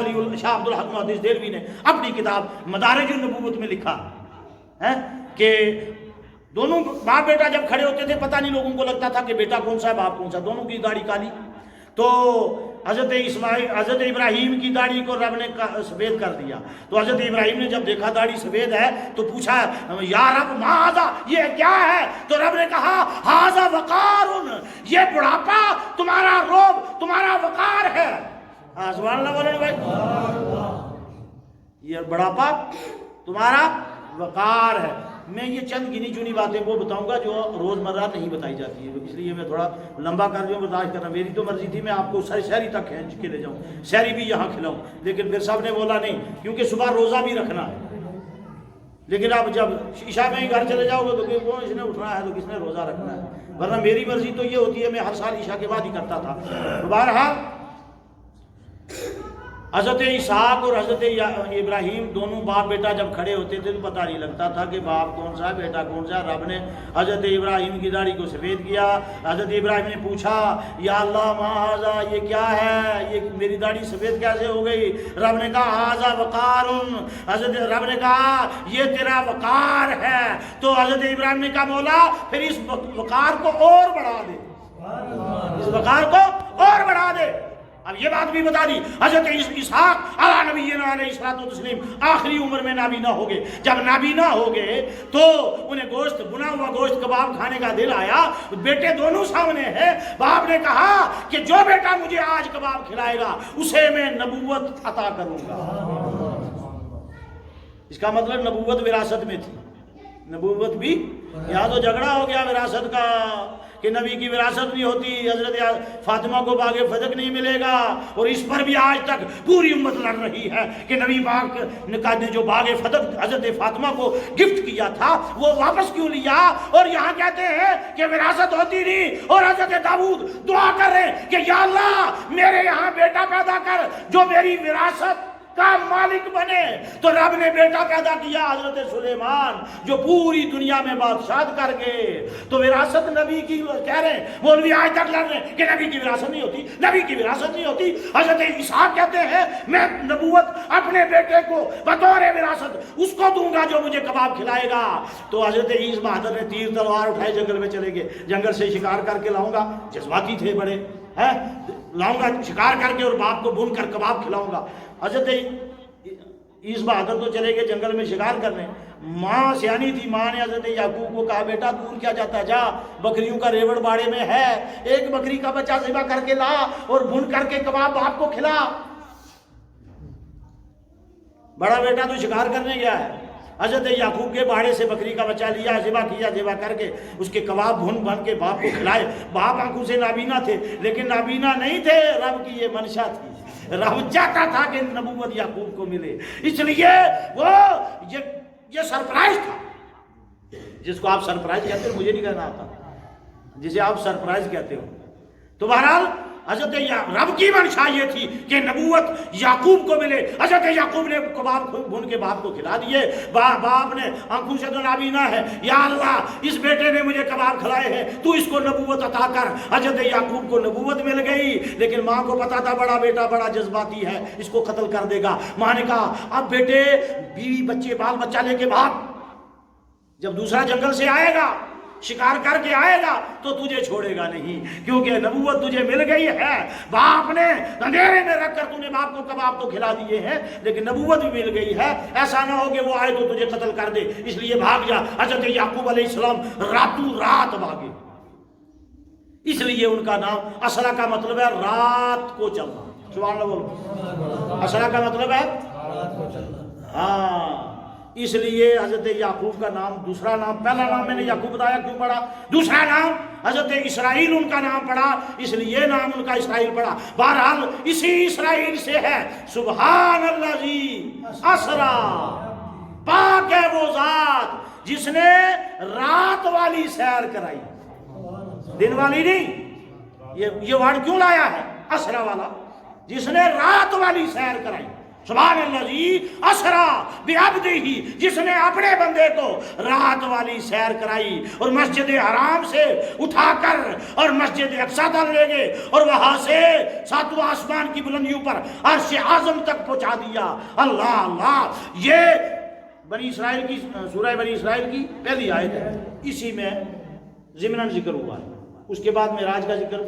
عبد الحق محدث دہلوی نے اپنی کتاب مدارج النبوت میں لکھا ہے کہ دونوں باپ بیٹا جب کھڑے ہوتے تھے پتہ نہیں لوگوں کو لگتا تھا کہ بیٹا کون سا ہے باپ کون سا، دونوں کی داڑھی کالی۔ تو حضرت ابراہیم کی داڑھی کو رب نے سفید کر دیا، تو حضرت ابراہیم نے جب دیکھا داڑھی سفید ہے تو پوچھا یا رب ما ھذا، یہ کیا ہے؟ تو رب نے کہا ھذا وقار، یہ بڑھاپا تمہارا روب، تمہارا وقار ہے۔ سبحان اللہ بولے بھائی، یہ بڑھاپا تمہارا وقار ہے۔ میں یہ چند گنی چنی باتیں وہ بتاؤں گا جو روزمرہ نہیں بتائی جاتی ہے، اس لیے میں تھوڑا لمبا کر دوں، برداشت کرنا۔ میری تو مرضی تھی میں آپ کو شہری تک کھینچ کے لے جاؤں، شہری بھی یہاں کھلاؤں، لیکن پھر سب نے بولا نہیں، کیونکہ صبح روزہ بھی رکھنا ہے۔ لیکن آپ جب عشاء میں ہی گھر چلے جاؤ گے تو وہ اس نے اٹھنا ہے تو کس نے روزہ رکھنا ہے، ورنہ میری مرضی تو یہ ہوتی ہے، میں ہر سال عشاء کے بعد ہی کرتا تھا۔ بہرحال حضرت اسحاق اور حضرت ابراہیم دونوں باپ بیٹا جب کھڑے ہوتے تھے تو پتہ نہیں لگتا تھا کہ باپ کون سا ہے بیٹا کون سا ہے۔ رب نے حضرت ابراہیم کی داڑھی کو سفید کیا۔ حضرت ابراہیم نے پوچھا یا اللہ ما ھذا، یہ کیا ہے، یہ میری داڑھی سفید کیسے ہو گئی؟ رب نے کہا ھذا وقار، حضرت رب نے کہا یہ تیرا وقار ہے۔ تو حضرت ابراہیم نے کہا مولا پھر اس وقار کو اور بڑھا دے، اس وقار کو اور بڑھا دے۔ اب یہ بات بھی بتا دی حضرت اسحاق علی نبینا علیہ الصلوۃ والتسلیم آخری عمر میں نابینا ہو گئے. جب نابینا ہو گئے تو انہیں گوشت بنا ہوا گوشت کباب کھانے کا دل آیا. بیٹے دونوں سامنے ہیں. باپ نے کہا کہ جو بیٹا مجھے آج کباب کھلائے گا اسے میں نبوت عطا کروں گا. اس کا مطلب نبوت وراثت میں تھی. نبوت بھی یہاں تو جھگڑا ہو گیا وراثت کا کہ نبی کی وراثت نہیں ہوتی, حضرت فاطمہ کو باغ فدق نہیں ملے گا. اور اس پر بھی آج تک پوری امت لڑ رہی ہے کہ نبی پاک نے جو باغ فدق حضرت فاطمہ کو گفٹ کیا تھا وہ واپس کیوں لیا. اور یہاں کہتے ہیں کہ وراثت ہوتی نہیں. اور حضرت داؤد دعا کر رہے ہیں کہ یا اللہ میرے یہاں بیٹا پیدا کر جو میری وراثت کا مالک بنے. تو رب نے بیٹا پیدا کیا حضرت سلیمان جو پوری دنیا میں بادشاہت کر گئے. تو وراثت نبی کی کہہ رہے ہیں مولوی آج تک لڑ رہے ہیں کہ نبی کی وراثت نہیں ہوتی, نبی کی وراثت نہیں ہوتی. حضرت اسحاق کہتے ہیں میں نبوت اپنے بیٹے کو بطور وراثت اس کو دوں گا جو مجھے کباب کھلائے گا. تو حضرت عیسی بہادر نے تیر تلوار اٹھائے جنگل میں چلے گئے. جنگل سے شکار کر کے لاؤں گا, جذباتی تھے بڑے, لاؤں گا شکار کر کے اور باپ کو بھون کر کباب کھلاؤں گا. حضرت عیسی بہادر تو چلے گئے جنگل میں شکار کرنے. ماں سیانی تھی, ماں نے حضرت یعقوب کو کہا بیٹا دور کیا جاتا ہے, جا بکریوں کا ریوڑ باڑے میں ہے, ایک بکری کا بچہ ذبح کر کے لا اور بھون کر کے کباب باپ کو کھلا. بڑا بیٹا تو شکار کرنے گیا ہے. حضرت یعقوب کے باڑے سے بکری کا بچہ لیا, ذبح کیا, ذبح کر کے اس کے کباب بھون کے باپ کو کھلائے. باپ آنکھوں سے نابینا تھے لیکن نابینا نہیں تھے, رب کی یہ منشا تھی. رب چاہتا تھا کہ نبوت یعقوب کو ملے, اس لیے وہ یہ سرپرائز تھا. جس کو آپ سرپرائز کہتے ہیں, مجھے نہیں کہنا آتا, جسے آپ سرپرائز کہتے ہو. تو بہرحال حضرت رب کی منشا یہ تھی کہ نبوت یعقوب کو ملے. حضرت یعقوب نے کباب بھون کے باپ کو کھلا دیے. باپ نے آنکھوں سے تو نابینا ہے, یا اللہ اس بیٹے نے مجھے کباب کھلائے ہیں, تو اس کو نبوت عطا کر. حضرت یعقوب کو نبوت مل گئی لیکن ماں کو پتا تھا بڑا بیٹا بڑا جذباتی ہے, اس کو قتل کر دے گا. ماں نے کہا اب بیٹے بیوی بچے بال بچہ لے کے بھاگ, جب دوسرا جنگل سے آئے گا شکار کر کے آئے گا تو تجھے چھوڑے گا نہیں, کیونکہ نبوت تجھے مل گئی ہے. باپ نے اندھیرے میں رکھ کر تُونے باپ کو کباب تو کھلا دیے ہیں لیکن نبوت بھی مل گئی ہے. ایسا نہ ہو کہ وہ آئے تو تجھے قتل کر دے, اس لیے بھاگ جا. حضرت یعقوب علیہ السلام راتوں رات بھاگے, اس لیے ان کا نام اسرا کا مطلب ہے رات کو چلنا. سبحان اللہ بولو. اسرا کا مطلب ہے رات کو چلنا. ہاں, اس لیے حضرت یعقوب کا نام, دوسرا نام, پہلا نام میں نے یعقوب بتایا کیوں پڑا, دوسرا نام حضرت اسرائیل ان کا نام پڑا اس لیے نام ان کا اسرائیل پڑا. بہرحال اسی اسرائیل سے ہے سبحان الذی اسرا, پاک ہے وہ ذات جس نے رات والی سیر کرائی, دن والی نہیں. یہ ورڈ کیوں لایا ہے اسرا والا, جس نے رات والی سیر کرائی. سبحان الذی اسرا بعبدہ, جس نے اپنے بندے کو رات والی سیر کرائی اور مسجد حرام سے اٹھا کر اور مسجد اقصیٰ تک لے گئے اور وہاں سے ساتواں آسمان کی بلندیوں پر عرش اعظم تک پہنچا دیا. اللہ اللہ, یہ بنی اسرائیل کی سورہ بنی اسرائیل کی پہلی آیت ہے, اسی میں ضمناً ذکر ہوا ہے. اس کے بعد معراج کا ذکر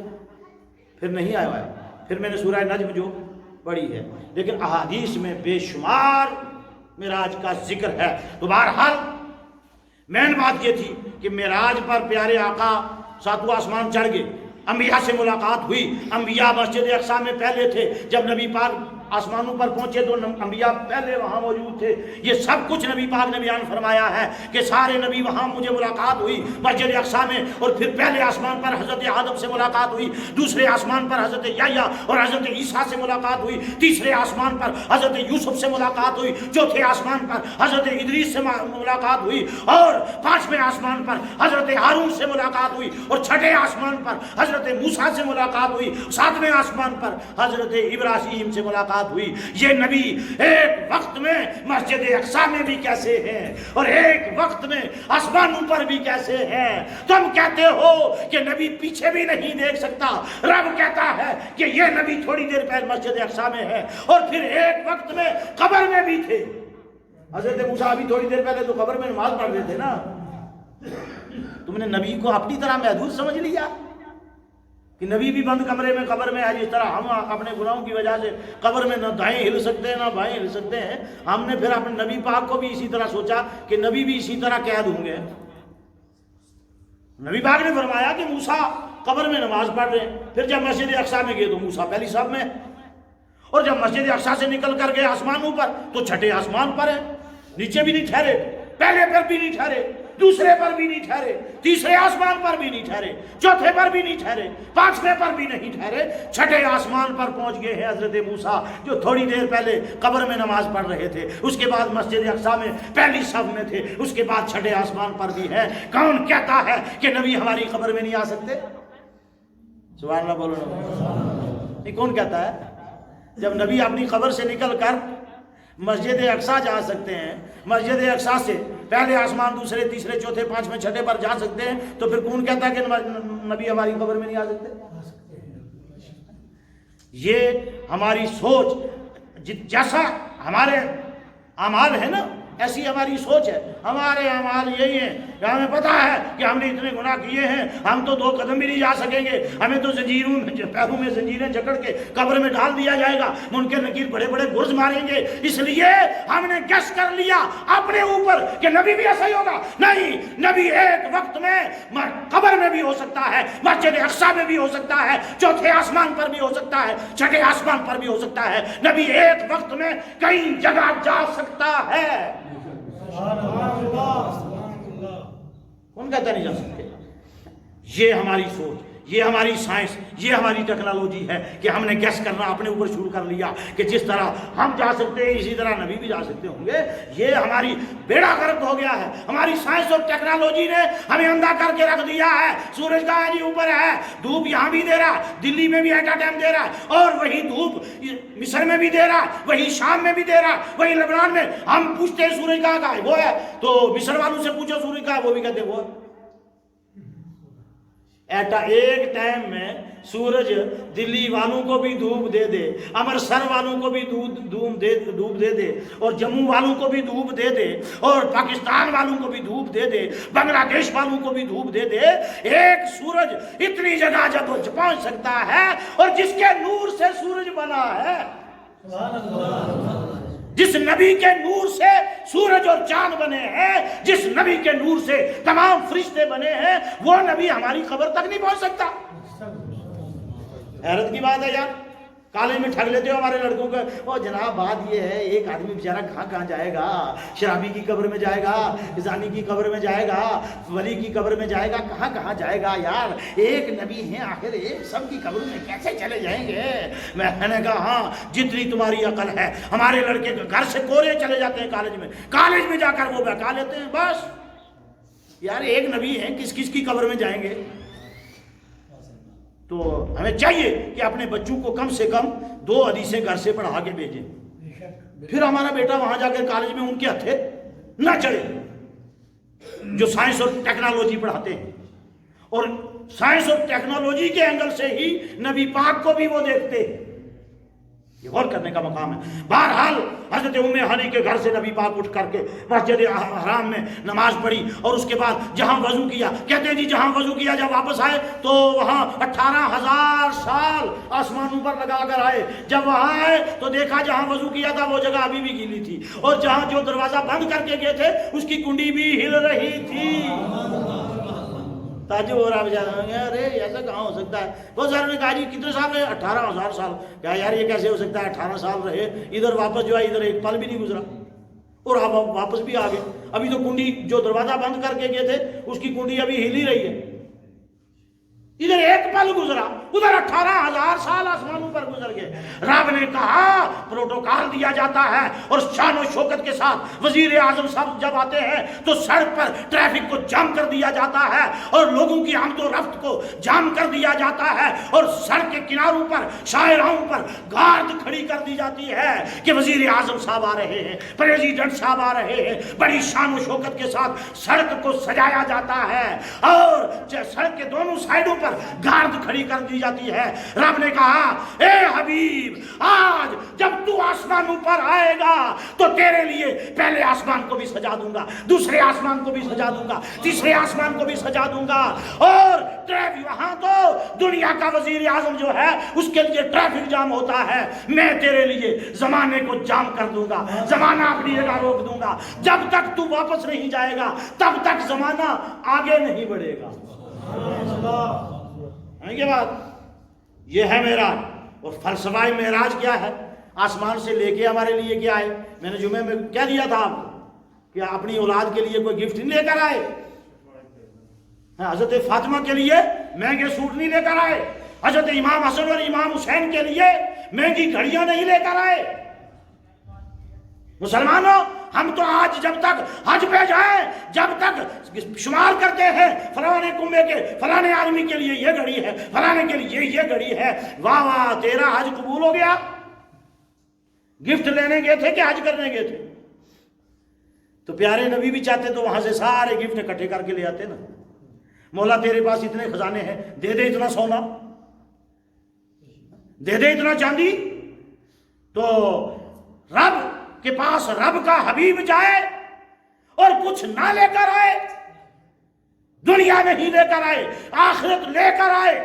پھر نہیں آیا ہے. پھر میں نے سورہ نجم جو پڑھی ہے, لیکن احادیث میں بے شمار معراج کا ذکر ہے. تو بہرحال مین بات یہ تھی کہ معراج پر پیارے آقا ساتواں آسمان چڑھ گئے, انبیاء سے ملاقات ہوئی. انبیاء مسجد اقصیٰ میں پہلے تھے, جب نبی پاک آسمانوں پر پہنچے تو انبیاء پہلے وہاں موجود تھے. یہ سب کچھ نبی پاک نے بیان فرمایا ہے کہ سارے نبی وہاں مجھے ملاقات ہوئی مسجد اقصیٰ میں. اور پھر پہلے آسمان پر حضرت آدم سے ملاقات ہوئی, دوسرے آسمان پر حضرت یحییٰ اور حضرت عیسیٰ سے ملاقات ہوئی, تیسرے آسمان پر حضرت یوسف سے ملاقات ہوئی, چوتھے آسمان پر حضرت ادریس سے ملاقات ہوئی, اور پانچویں آسمان پر حضرت ہارون سے ملاقات ہوئی, اور چھٹے آسمان پر حضرت موسیٰ سے ملاقات ہوئی, ساتویں آسمان پر حضرت ابراہیم سے ملاقات ہوئی. یہ نبی ایک وقت میں مسجد اقصیٰ میں بھی کیسے ہیں اور ایک وقت میں آسمانوں پر بھی کیسے ہیں. تم کہتے ہو کہ نبی پیچھے بھی نہیں دیکھ سکتا, رب کہتا ہے کہ یہ نبی تھوڑی دیر پہلے مسجد اقصیٰ میں ہے اور پھر ایک وقت میں قبر میں بھی تھے. حضرت موسیٰ بھی تھوڑی دیر پہلے تو قبر میں نماز پڑھ رہے تھے نا. تم نے نبی کو اپنی طرح محدود سمجھ لیا. کہ نبی بھی بند کمرے میں قبر میں ہے، جس طرح ہم اپنے گناہوں کی وجہ سے قبر میں نہ دائیں ہل سکتے ہیں نہ بائیں ہل سکتے ہیں، ہم نے پھر اپنے نبی پاک کو بھی اسی طرح سوچا کہ نبی بھی اسی طرح قید ہوں گے۔ نبی پاک نے فرمایا کہ موسیٰ قبر میں نماز پڑھ رہے ہیں، پھر جب مسجد اقصیٰ میں گئے تو موسیٰ پہلی صف میں، اور جب مسجد اقصیٰ سے نکل کر گئے آسمانوں پر تو چھٹے آسمان پر ہیں، نیچے بھی نہیں ٹھہرے، پہلے پر بھی نہیں ٹھہرے، دوسرے پر بھی نہیں ٹھہرے، تیسرے آسمان پر بھی نہیں ٹھہرے، چوتھے پر بھی نہیں ٹھہرے، پانچویں پر بھی نہیں ٹھہرے، چھٹے آسمان پر پہنچ گئے ہیں حضرت موسیٰ جو تھوڑی دیر پہلے قبر میں نماز پڑھ رہے تھے، اس کے بعد مسجد اقصیٰ میں پہلی صف میں تھے، اس کے بعد چھٹے آسمان پر بھی ہے۔ کون کہتا ہے کہ نبی ہماری قبر میں نہیں آ سکتے؟ سبحان اللہ بولو نا، یہ کون کہتا ہے؟ جب نبی اپنی قبر سے نکل کر مسجد اقصیٰ جا سکتے ہیں، مسجد اقصیٰ سے پہلے آسمان دوسرے تیسرے چوتھے پانچویں چھٹے پر جا سکتے ہیں، تو پھر کون کہتا ہے کہ نبی ہماری قبر میں نہیں آ سکتے؟ یہ ہماری سوچ، جیسا ہمارے اعمال ہے نا ایسی ہماری سوچ ہے۔ ہمارے اعمال یہی ہیں کہ ہمیں پتا ہے کہ ہم نے اتنے گناہ کیے ہیں، ہم تو 2 قدم بھی نہیں جا سکیں گے، ہمیں تو پیروں میں زنجیریں جکڑ کے قبر میں ڈال دیا جائے گا، منکر نکیر بڑے بڑے گرز ماریں گے، اس لیے ہم نے گیس کر لیا اپنے اوپر کہ نبی بھی ایسا ہی ہوگا۔ نہیں، نبی ایک وقت میں قبر میں بھی ہو سکتا ہے، مسجد اقصیٰ میں بھی ہو سکتا ہے، چوتھے آسمان پر بھی ہو سکتا ہے، چھٹے آسمان پر بھی ہو سکتا ہے، نبی ایک وقت میں کئی جگہ جا سکتا ہے۔ کون کہتا نہیں جا سکتے؟ یہ ہماری سوچ، یہ ہماری سائنس، یہ ہماری ٹیکنالوجی ہے کہ ہم نے گیس کرنا اپنے اوپر شروع کر لیا کہ جس طرح ہم جا سکتے ہیں اسی طرح نبی بھی جا سکتے ہوں گے۔ یہ ہماری بیڑا گرک ہو گیا ہے، ہماری سائنس اور ٹیکنالوجی نے ہمیں اندھا کر کے رکھ دیا ہے۔ سورج کا جی اوپر ہے، دھوپ یہاں بھی دے رہا ہے، دلی میں بھی ایٹ اے ٹائم دے رہا ہے، اور وہی دھوپ مصر میں بھی دے رہا ہے، وہی شام میں بھی دے رہا ہے، وہی لبنان میں۔ ہم پوچھتے ہیں سورج کہاں ہے، وہ ہے، تو مصر والوں سے پوچھو سورج کہاں ہے، وہ بھی کہتے ہیں وہ ہے۔ ایک ٹائم میں سورج دلی والوں کو بھی دھوپ دے دے، امرتسر والوں کو بھی دھوپ دے دے، اور جموں والوں کو بھی دھوپ دے دے، اور پاکستان والوں کو بھی دھوپ دے دے، بنگلہ دیش والوں کو بھی دھوپ دے دے۔ ایک سورج اتنی جگہ جب پہنچ سکتا ہے، اور جس کے نور سے سورج بنا ہے، جس نبی کے نور سے سورج اور چاند بنے ہیں، جس نبی کے نور سے تمام فرشتے بنے ہیں، وہ نبی ہماری قبر تک نہیں پہنچ سکتا۔ حیرت کی بات ہے یار، کالج میں ٹھگ لیتے ہو ہمارے لڑکوں کو، او جناب بات یہ ہے ایک آدمی بیچارہ کہاں جائے گا، شرابی کی قبر میں جائے گا، زانی کی قبر میں جائے گا، ولی کی قبر میں جائے گا، کہاں جائے گا یار، ایک نبی ہیں آخر ایک سب کی قبر میں کیسے چلے جائیں گے؟ میں نے کہا ہاں جتنی تمہاری عقل ہے، ہمارے لڑکے گھر سے کورے چلے جاتے ہیں کالج میں جا کر وہ بہکا لیتے ہیں، بس یار ایک نبی ہیں کس کی قبر میں جائیں گے؟ تو ہمیں چاہیے کہ اپنے بچوں کو کم سے کم 2 حدیثیں گھر سے پڑھا کے بھیجیں، پھر ہمارا بیٹا وہاں جا کر کالج میں ان کے ہتھے نہ چڑھے جو سائنس اور ٹیکنالوجی پڑھاتے ہیں، اور سائنس اور ٹیکنالوجی کے اینگل سے ہی نبی پاک کو بھی وہ دیکھتے ہیں۔ یہ غور کرنے کا مقام ہے۔ بہرحال حضرت ام ہانی کے گھر سے نبی پاک اٹھ کر کے مسجد حرام میں نماز پڑھی، اور اس کے بعد جہاں وضو کیا، کہتے ہیں جی جہاں وضو کیا جب واپس آئے تو وہاں 18,000 سال آسمانوں پر لگا کر آئے، جب وہاں آئے تو دیکھا جہاں وضو کیا تھا وہ جگہ ابھی بھی گیلی تھی، اور جہاں جو دروازہ بند کر کے گئے تھے اس کی کنڈی بھی ہل رہی تھی۔ تعجب ہو رہا ہے، ارے ایسا کہاں ہو سکتا ہے؟ بہت سارے نے کہا جی کتنے سال رہے؟ 18,000 سال۔ کیا یار یہ کیسے ہو سکتا ہے 18 سال رہے، ادھر واپس جو ہے ادھر ایک پل بھی نہیں گزرا، اور آپ واپس بھی آ گئے، ابھی تو کنڈی جو دروازہ بند کر کے گئے تھے اس کی کنڈی ابھی ہل ہی رہی ہے، ادھر ایک پل گزرا، ادھر 18,000 سال آسمانوں پر گزر گئے۔ رب نے کہا پروٹوکال دیا جاتا ہے، اور شان و شوکت کے ساتھ وزیر اعظم صاحب جب آتے ہیں تو سڑک پر ٹریفک کو جام کر دیا جاتا ہے، اور لوگوں کی آمد و رفت کو جام کر دیا جاتا ہے، اور سڑک کے کناروں پر شاہراہوں پر گارد کھڑی کر دی جاتی ہے کہ وزیر اعظم صاحب آ رہے ہیں، پریزیڈنٹ صاحب آ رہے ہیں، بڑی شان و شوکت کے ساتھ سڑک کو سجایا جاتا ہے، اور سڑک کے دونوں سائڈوں پر گارد کھڑی کر دی جاتی ہے۔ رب نے کہا اے حبیب آج جب تو آسمانوں پر آئے گا تو تیرے لیے پہلے آسمان کو بھی سجا دوں گا، دوسرے آسمان کو بھی سجا دوں گا، تیسرے آسمان کو بھی سجا دوں گا، اور وہاں تو دنیا کا وزیر اعظم جو ہے اس کے لیے ٹریفک جام ہوتا ہے، میں تیرے لیے زمانے کو جام کر دوں گا، زمانہ اپنی جگہ روک دوں گا، جب تک تو واپس نہیں جائے گا تب تک زمانہ آگے نہیں بڑھے گا۔ یہ بات یہ ہے معراج۔ اور فلسفہ معراج کیا ہے؟ آسمان سے لے کے ہمارے لیے کیا ہے؟ میں نے جمعے میں کہہ دیا تھا آپ کو کہ اپنی اولاد کے لیے کوئی گفٹ نہیں لے کر آئے، حضرت فاطمہ کے لیے مہنگے سوٹ نہیں لے کر آئے، حضرت امام حسن اور امام حسین کے لیے مہنگی گھڑیاں نہیں لے کر آئے۔ مسلمانوں، ہم تو آج جب تک حج پہ جائیں، جب تک شمار کرتے ہیں فلانے کنبے کے فلانے آدمی کے لیے یہ گھڑی ہے، فلانے کے لیے یہ گھڑی ہے، واہ واہ تیرا حج قبول ہو گیا؟ گفٹ لینے گئے تھے کہ حج کرنے گئے تھے؟ تو پیارے نبی بھی چاہتے تو وہاں سے سارے گفٹ اکٹھے کر کے لے آتے نا۔ مولا تیرے پاس اتنے خزانے ہیں، دے دے اتنا سونا، دے دے اتنا چاندی۔ تو رب کے پاس رب کا حبیب جائے اور کچھ نہ لے کر آئے، دنیا نہیں لے کر آئے، آخرت لے کر آئے،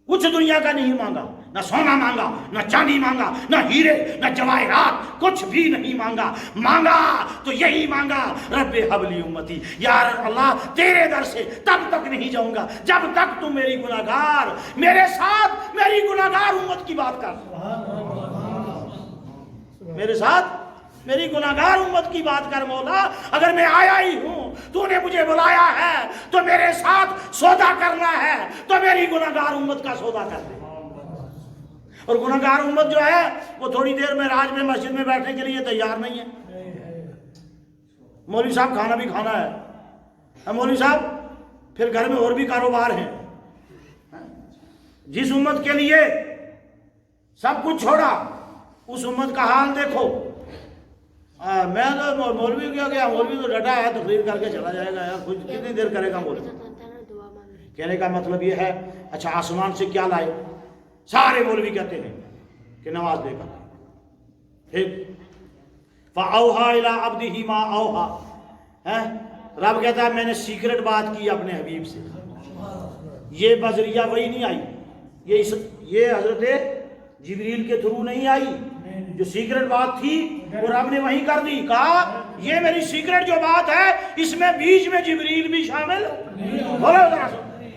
کچھ دنیا کا نہیں مانگا، نہ سونا مانگا، نہ چاندی مانگا، نہ ہیرے، نہ جواہرات، کچھ بھی نہیں مانگا۔ مانگا تو یہی مانگا، رب حبلی امتی، یا اللہ تیرے در سے تب تک نہیں جاؤں گا جب تک تم میری گناہگار، میرے ساتھ میری گناہگار امت کی بات کر، میرے ساتھ میری گناہگار امت کی بات کر مولا۔ اگر میں آیا ہی ہوں، تو نے مجھے بلایا ہے تو میرے ساتھ سودا کرنا ہے، تو میری گناہگار امت کا سودا کر دے۔ اور گناہگار امت جو ہے وہ تھوڑی دیر میں راج میں مسجد میں بیٹھنے کے لیے تیار نہیں ہے۔ مولوی صاحب کھانا بھی کھانا ہے، مولوی صاحب پھر گھر میں اور بھی کاروبار ہیں۔ جس امت کے لیے سب کچھ چھوڑا اس امت کا حال دیکھو۔ میں تو مولوی کیا گیا، مولوی تو ڈٹا ہے، تقریر کر کے چلا جائے گا، یار کچھ کتنی دیر کرے گا مولوی؟ کہنے کا مطلب یہ ہے اچھا آسمان سے کیا لائے؟ سارے مولوی کہتے ہیں کہ نماز دے کر ٹھیک۔ فَأَوْحَا إِلَىٰ عَبْدِهِ مَا أَوْحَا، رب کہتا ہے میں نے سیکرٹ بات کی اپنے حبیب سے، یہ بذریعہ وہی نہیں آئی، یہ حضرت جبریل کے تھرو نہیں آئی، جو سیکرٹ بات تھی وہ رب نے وہی کر دی، کہا یہ میری سیکرٹ جو بات ہے اس میں بیچ میں جبریل بھی شامل،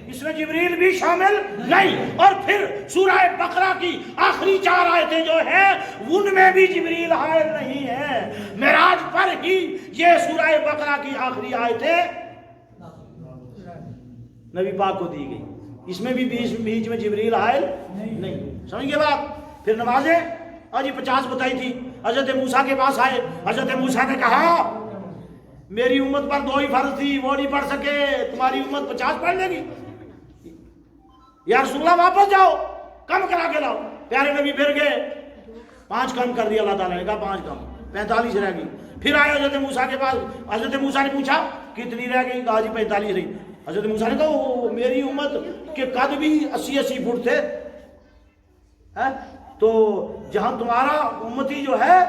اس میں جبریل بھی شامل نہیں۔ اور پھر سورہ بقرہ کی آخری 4 آیتیں جو ہیں ان میں بھی جبریل حائل نہیں ہے، معراج پر ہی یہ سورہ بقرہ کی آخری آیتیں نبی پاک کو دی گئی، اس میں بھی بیچ میں جبریل حائل نہیں۔ سمجھ گئے بات؟ پھر نمازیں آج 50 بتائی تھی، حضرت موسیٰ کے پاس آئے، حضرت موسیٰ نے کہا میری امت پر 2 ہی فرض تھی وہ نہیں پڑھ سکے، تمہاری امت 50 پڑھ لے گی؟ یا رسول اللہ واپس جاؤ کم کرا کے لاؤ۔ پیارے نبی پھر گئے، 5 کم کر دیا اللہ تعالیٰ نے، کہا 5 کم، 45 رہ گئی۔ پھر آئے حضرت موسیٰ کے پاس، حضرت موسیٰ نے پوچھا کتنی رہ گئی؟ کہا جی 45 رہی۔ حضرت موسیٰ نے کہا میری امت کے قد بھی 80 فٹ تھے، تو جہاں تمہارا امتی جو ہے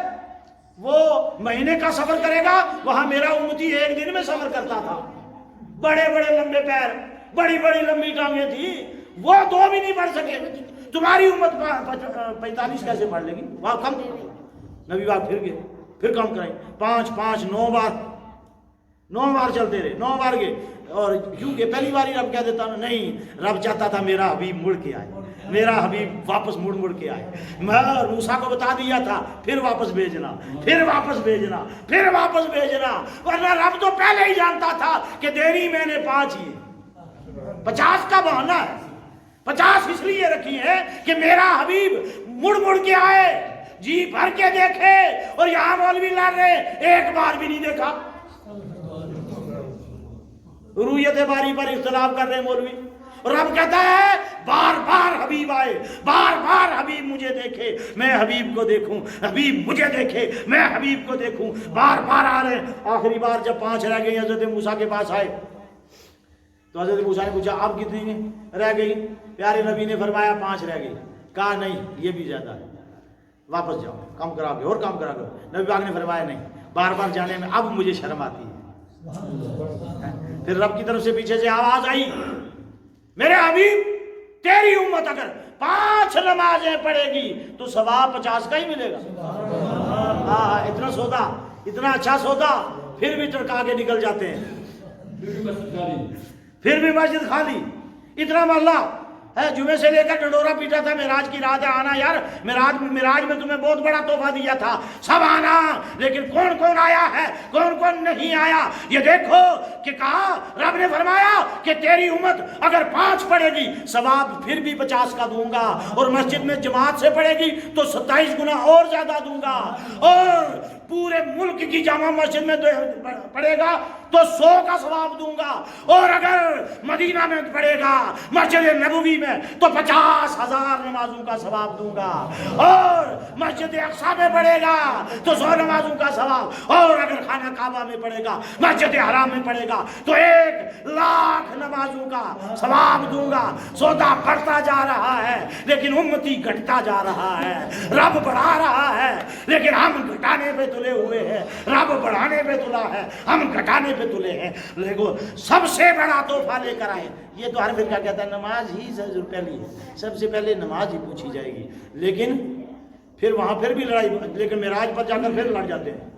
وہ مہینے کا سفر کرے گا وہاں میرا امتی 1 دن میں سفر کرتا تھا، بڑے بڑے لمبے پیر، بڑی بڑی لمبی ٹانگیں تھی، وہ 2 بھی نہیں پڑھ سکے، تمہاری امت 45 کیسے پڑھ لے گی؟ وہاں کم۔ نبی باپ پھر گئے، پھر کم کرائیں، 5 5 9 بار، 9 بار چلتے رہے، 9 بار گئے۔ اور کیونکہ پہلی بار ہی رب کہہ دیتا نہیں، رب چاہتا تھا میرا حبیب مڑ کے آئے، میرا حبیب واپس مڑ کے آئے۔ میں موسیٰ کو بتا دیا تھا پھر واپس بھیجنا، پھر واپس بھیجنا، پھر واپس بھیجنا، ورنہ رب تو پہلے ہی جانتا تھا کہ دیری میں نے 5 ہی، 50 کا بہانہ ہے، 50 اس لیے رکھی ہے کہ میرا حبیب مڑ کے آئے، جی بھر کے دیکھے۔ اور یہاں مولوی لڑ رہے 1 بار بھی نہیں دیکھا، رویت باری پر اختلاف کر رہے مولوی۔ رب کہتا ہے بار بار حبیب آئے، بار بار حبیب مجھے دیکھے میں حبیب کو دیکھوں، حبیب مجھے دیکھے میں حبیب کو دیکھوں، بار بار آ رہے ہیں۔ آخری بار جب 5 رہ گئی حضرت موسیٰ کے پاس آئے تو حضرت موسیٰ نے پوچھا اب کتنی رہ گئی؟ پیارے نبی نے فرمایا 5 رہ گئی۔ کہا نہیں یہ بھی زیادہ ہے، واپس جاؤ، کم کرا کے اور کم کرا کے۔ نبی پاک نے فرمایا نہیں، بار بار جانے میں اب مجھے شرم آتی ہے، پھر رب کی طرف سے پیچھے سے آواز آئی، میرے حبیب تیری امت اگر 5 نمازیں پڑھے گی تو ثواب 50 کا ہی ملے گا۔ اتنا سودا، اتنا اچھا سودا، پھر بھی ٹرکا کے نکل جاتے ہیں، پھر بھی مسجد خالی۔ اتنا محلہ ہے، جمعے سے لے کر ڈنڈورا پیٹا تھا، معراج کی رات ہے، آنا یار، معراج میں تمہیں بہت بڑا تحفہ دیا تھا، سب آنا، لیکن کون کون آیا ہے، کون کون نہیں آیا یہ دیکھو۔ کہ کہا رب نے فرمایا کہ تیری امت اگر 5 پڑھے گی ثواب پھر بھی 50 کا دوں گا، اور مسجد میں جماعت سے پڑھے گی تو 27 گنا اور زیادہ دوں گا، اور پورے ملک کی جامع مسجد میں پڑھے گا تو 100 کا ثواب دوں گا، اور اگر مدینہ میں پڑھے گا مسجد نبوی میں تو 50,000 نمازوں کا ثواب دوں گا، اور مسجد اقصیٰ میں پڑھے گا تو 100 نمازوں کا ثواب، اور اگر خانہ کعبہ میں پڑھے گا، مسجد حرام میں پڑھے گا تو 1,00,000 نمازوں کا ثواب دوں گا۔ سودا بڑھتا جا رہا ہے لیکن امتی گھٹتا جا رہا ہے، رب بڑھا رہا ہے لیکن ہم گھٹانے پہ تلے ہوئے ہیں، رب بڑھانے پہ تلا ہے، ہم گھٹانے پہ تلے ہیں۔ لیکن سب سے بڑا تحفہ لے کر آئے، یہ تو ہر فرقہ کہتا ہے نماز ہی پہلی ہے، سب سے پہلے نماز ہی پوچھی جائے گی، لیکن پھر وہاں پھر بھی لڑائی، لیکن معراج پر جا کر پھر لڑ جاتے ہیں۔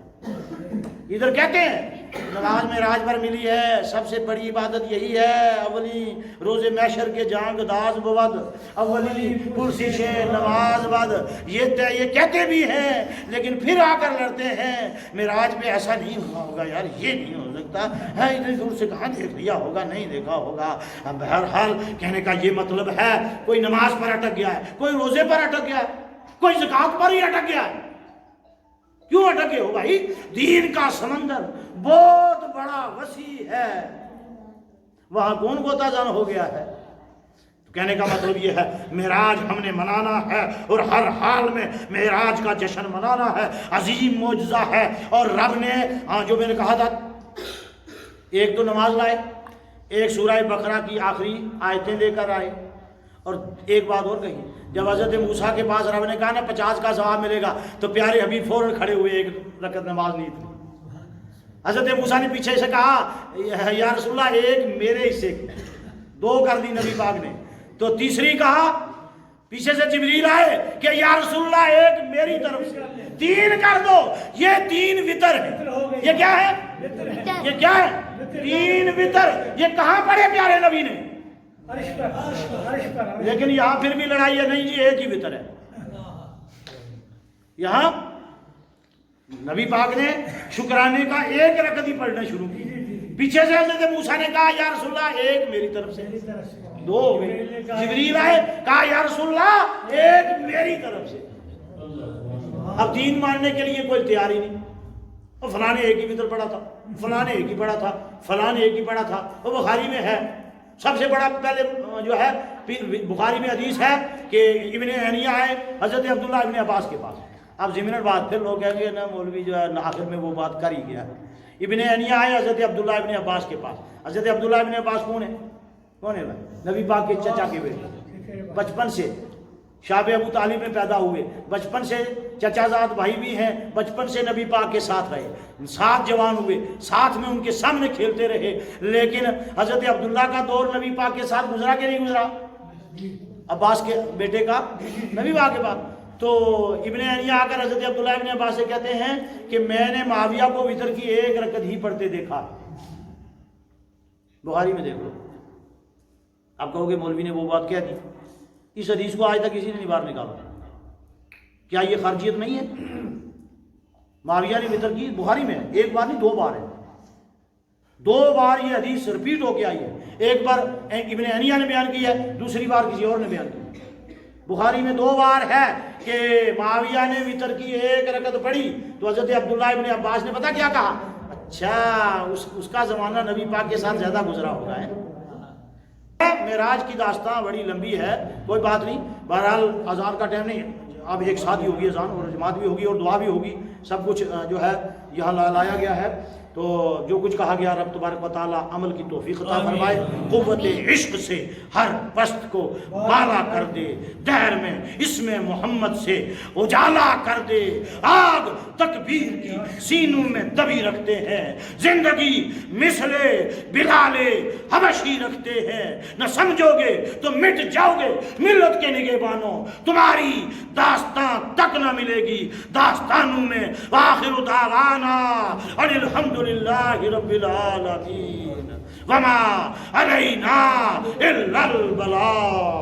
ادھر کہتے ہیں نماز معراج پر ملی ہے، سب سے بڑی عبادت یہی ہے، اولی روز محشر کے جانگ داز بود، اولی پرسش نماز بد، یہ کہتے بھی ہیں، لیکن پھر آ کر لڑتے ہیں معراج پہ ایسا نہیں ہوا ہوگا، یار یہ نہیں ہو سکتا ہے، اتنی دور سے کہاں دیکھ لیا ہوگا، نہیں دیکھا ہوگا۔ بہرحال کہنے کا یہ مطلب ہے، کوئی نماز پر اٹک گیا ہے، کوئی روزے پر اٹک گیا ہے، کوئی زکوٰۃ پر ہی اٹک گیا ہے۔ کیوں اٹکے ہو بھائی؟ دین کا سمندر بہت بڑا وسیع ہے، وہاں کون غوطہ زن ہو گیا ہے؟ کہنے کا مطلب یہ ہے معراج ہم نے منانا ہے، اور ہر حال میں معراج کا جشن منانا ہے، عظیم معجزہ ہے۔ اور رب نے جو میں نے کہا تھا، ایک تو نماز لائے، ایک سورہ بقرہ کی آخری آیتیں لے کر آئے، اور ایک بات اور کہی، جب حضرت موسیٰ کے پاس رب نے کہا نا 50 کا ثواب ملے گا، تو پیارے حبیب فوراً کھڑے ہوئے، ایک رکعت نماز نہیں تھی۔ حضرت موسیٰ نے پیچھے سے کہا یا رسول اللہ ایک میرے حصے، 2 کر دی نبی پاک نے، تو تیسری کہا، پیچھے سے جبریل آئے کہ یا رسول اللہ ایک میری طرف سے، 3 کر دو، یہ 3 وتر ہے۔ یہ کیا ہے؟ یہ کیا ہے؟ 3 وتر۔ یہ کہاں پڑھے پیارے نبی نے؟ لیکن یہاں پھر بھی لڑائی ہے، نہیں جی ایک ہی وتر ہے۔ یہاں نبی پاک نے شکرانے کا 1 رکعت ہی پڑھنا شروع کی، پیچھے سے حضرت موسیٰ نے کہا یا رسول اللہ ایک میری طرف سے، 2 ہو گئے۔ جبریل آئے کہا یا رسول اللہ ایک میری طرف سے۔ اب دین ماننے کے لیے کوئی تیار ہی نہیں، اور فلاں نے ایک ہی وتر پڑھا تھا، فلاں نے ایک ہی پڑھا تھا، فلاں نے ایک ہی پڑھا تھا۔ وہ بخاری میں ہے، سب سے بڑا پہلے جو ہے بخاری میں حدیث ہے کہ ابن عنیہ آئے حضرت عبداللہ ابن عباس کے پاس۔ اب 10 منٹ بعد پھر لوگ کہیں گے نا مولوی جو ہے آخر میں وہ بات کر ہی گیا۔ ابن عنیہ آئے حضرت عبداللہ ابن عباس کے پاس۔ حضرت عبداللہ ابن عباس کون ہے؟ کون ہے بھائی؟ نبی پاک کے چچا کے بیٹے، بچپن سے شاب ابو طالب میں پیدا ہوئے، بچپن سے چچا زاد بھائی بھی ہیں، بچپن سے نبی پاک کے ساتھ رہے، ساتھ جوان ہوئے، ساتھ میں ان کے سامنے کھیلتے رہے۔ لیکن حضرت عبداللہ کا دور نبی پاک کے ساتھ گزرا کہ نہیں گزرا؟ عباس کے بیٹے کا نبی پاک کے بعد تو ابن عنیہ آ کر حضرت عبداللہ ابن عباس سے کہتے ہیں کہ میں نے معاویہ کو وتر کی 1 رکعت ہی پڑھتے دیکھا۔ بخاری میں دیکھو، آپ کہو گے مولوی نے وہ بات کہہ دی، اس حدیث کو آج تک کسی نے نہیں باہر نکالا۔ کیا یہ خارجیت نہیں ہے؟ معاویہ نے وتر کی، بخاری میں ہے، 1 بار نہیں 2 بار ہے، 2 بار یہ حدیث رپیٹ ہو کے آئی ہے۔ ایک بار ابن عنیہ نے بیان کی ہے، دوسری بار کسی اور نے بیان کی۔ بخاری میں 2 بار ہے کہ معاویہ نے وتر کی 1 رکعت پڑھی تو حضرت عبداللہ ابن عباس نے پتہ کیا کہا؟ اچھا اس کا زمانہ نبی پاک کے ساتھ زیادہ گزرا ہوگا ہے۔ معراج کی داستان بڑی لمبی ہے، کوئی بات نہیں، بہرحال اذان کا ٹائم نہیں ہے، اب ایک ساتھ ہی ہوگی اذان، اور جماعت بھی ہوگی اور دعا بھی ہوگی، سب کچھ جو ہے یہاں لایا گیا ہے۔ تو جو کچھ کہا گیا رب تبارک و تعالیٰ عمل کی توفیق عطا فرمائے، قوت عشق سے ہر پست کو بالا کر دے، دہر میں اسم محمد سے اجالا کر دے، آگ تکبیر کی سینوں میں دبی رکھتے ہیں، زندگی مثل بلال حبشی رکھتے ہیں، نہ سمجھو گے تو مٹ جاؤ گے ملت کے نگہبانوں، تمہاری داستان تک نہ ملے گی داستانوں میں۔ وآخر دعوانا ان الحمدللہ رب العالمین وما علینا الا البلاغ۔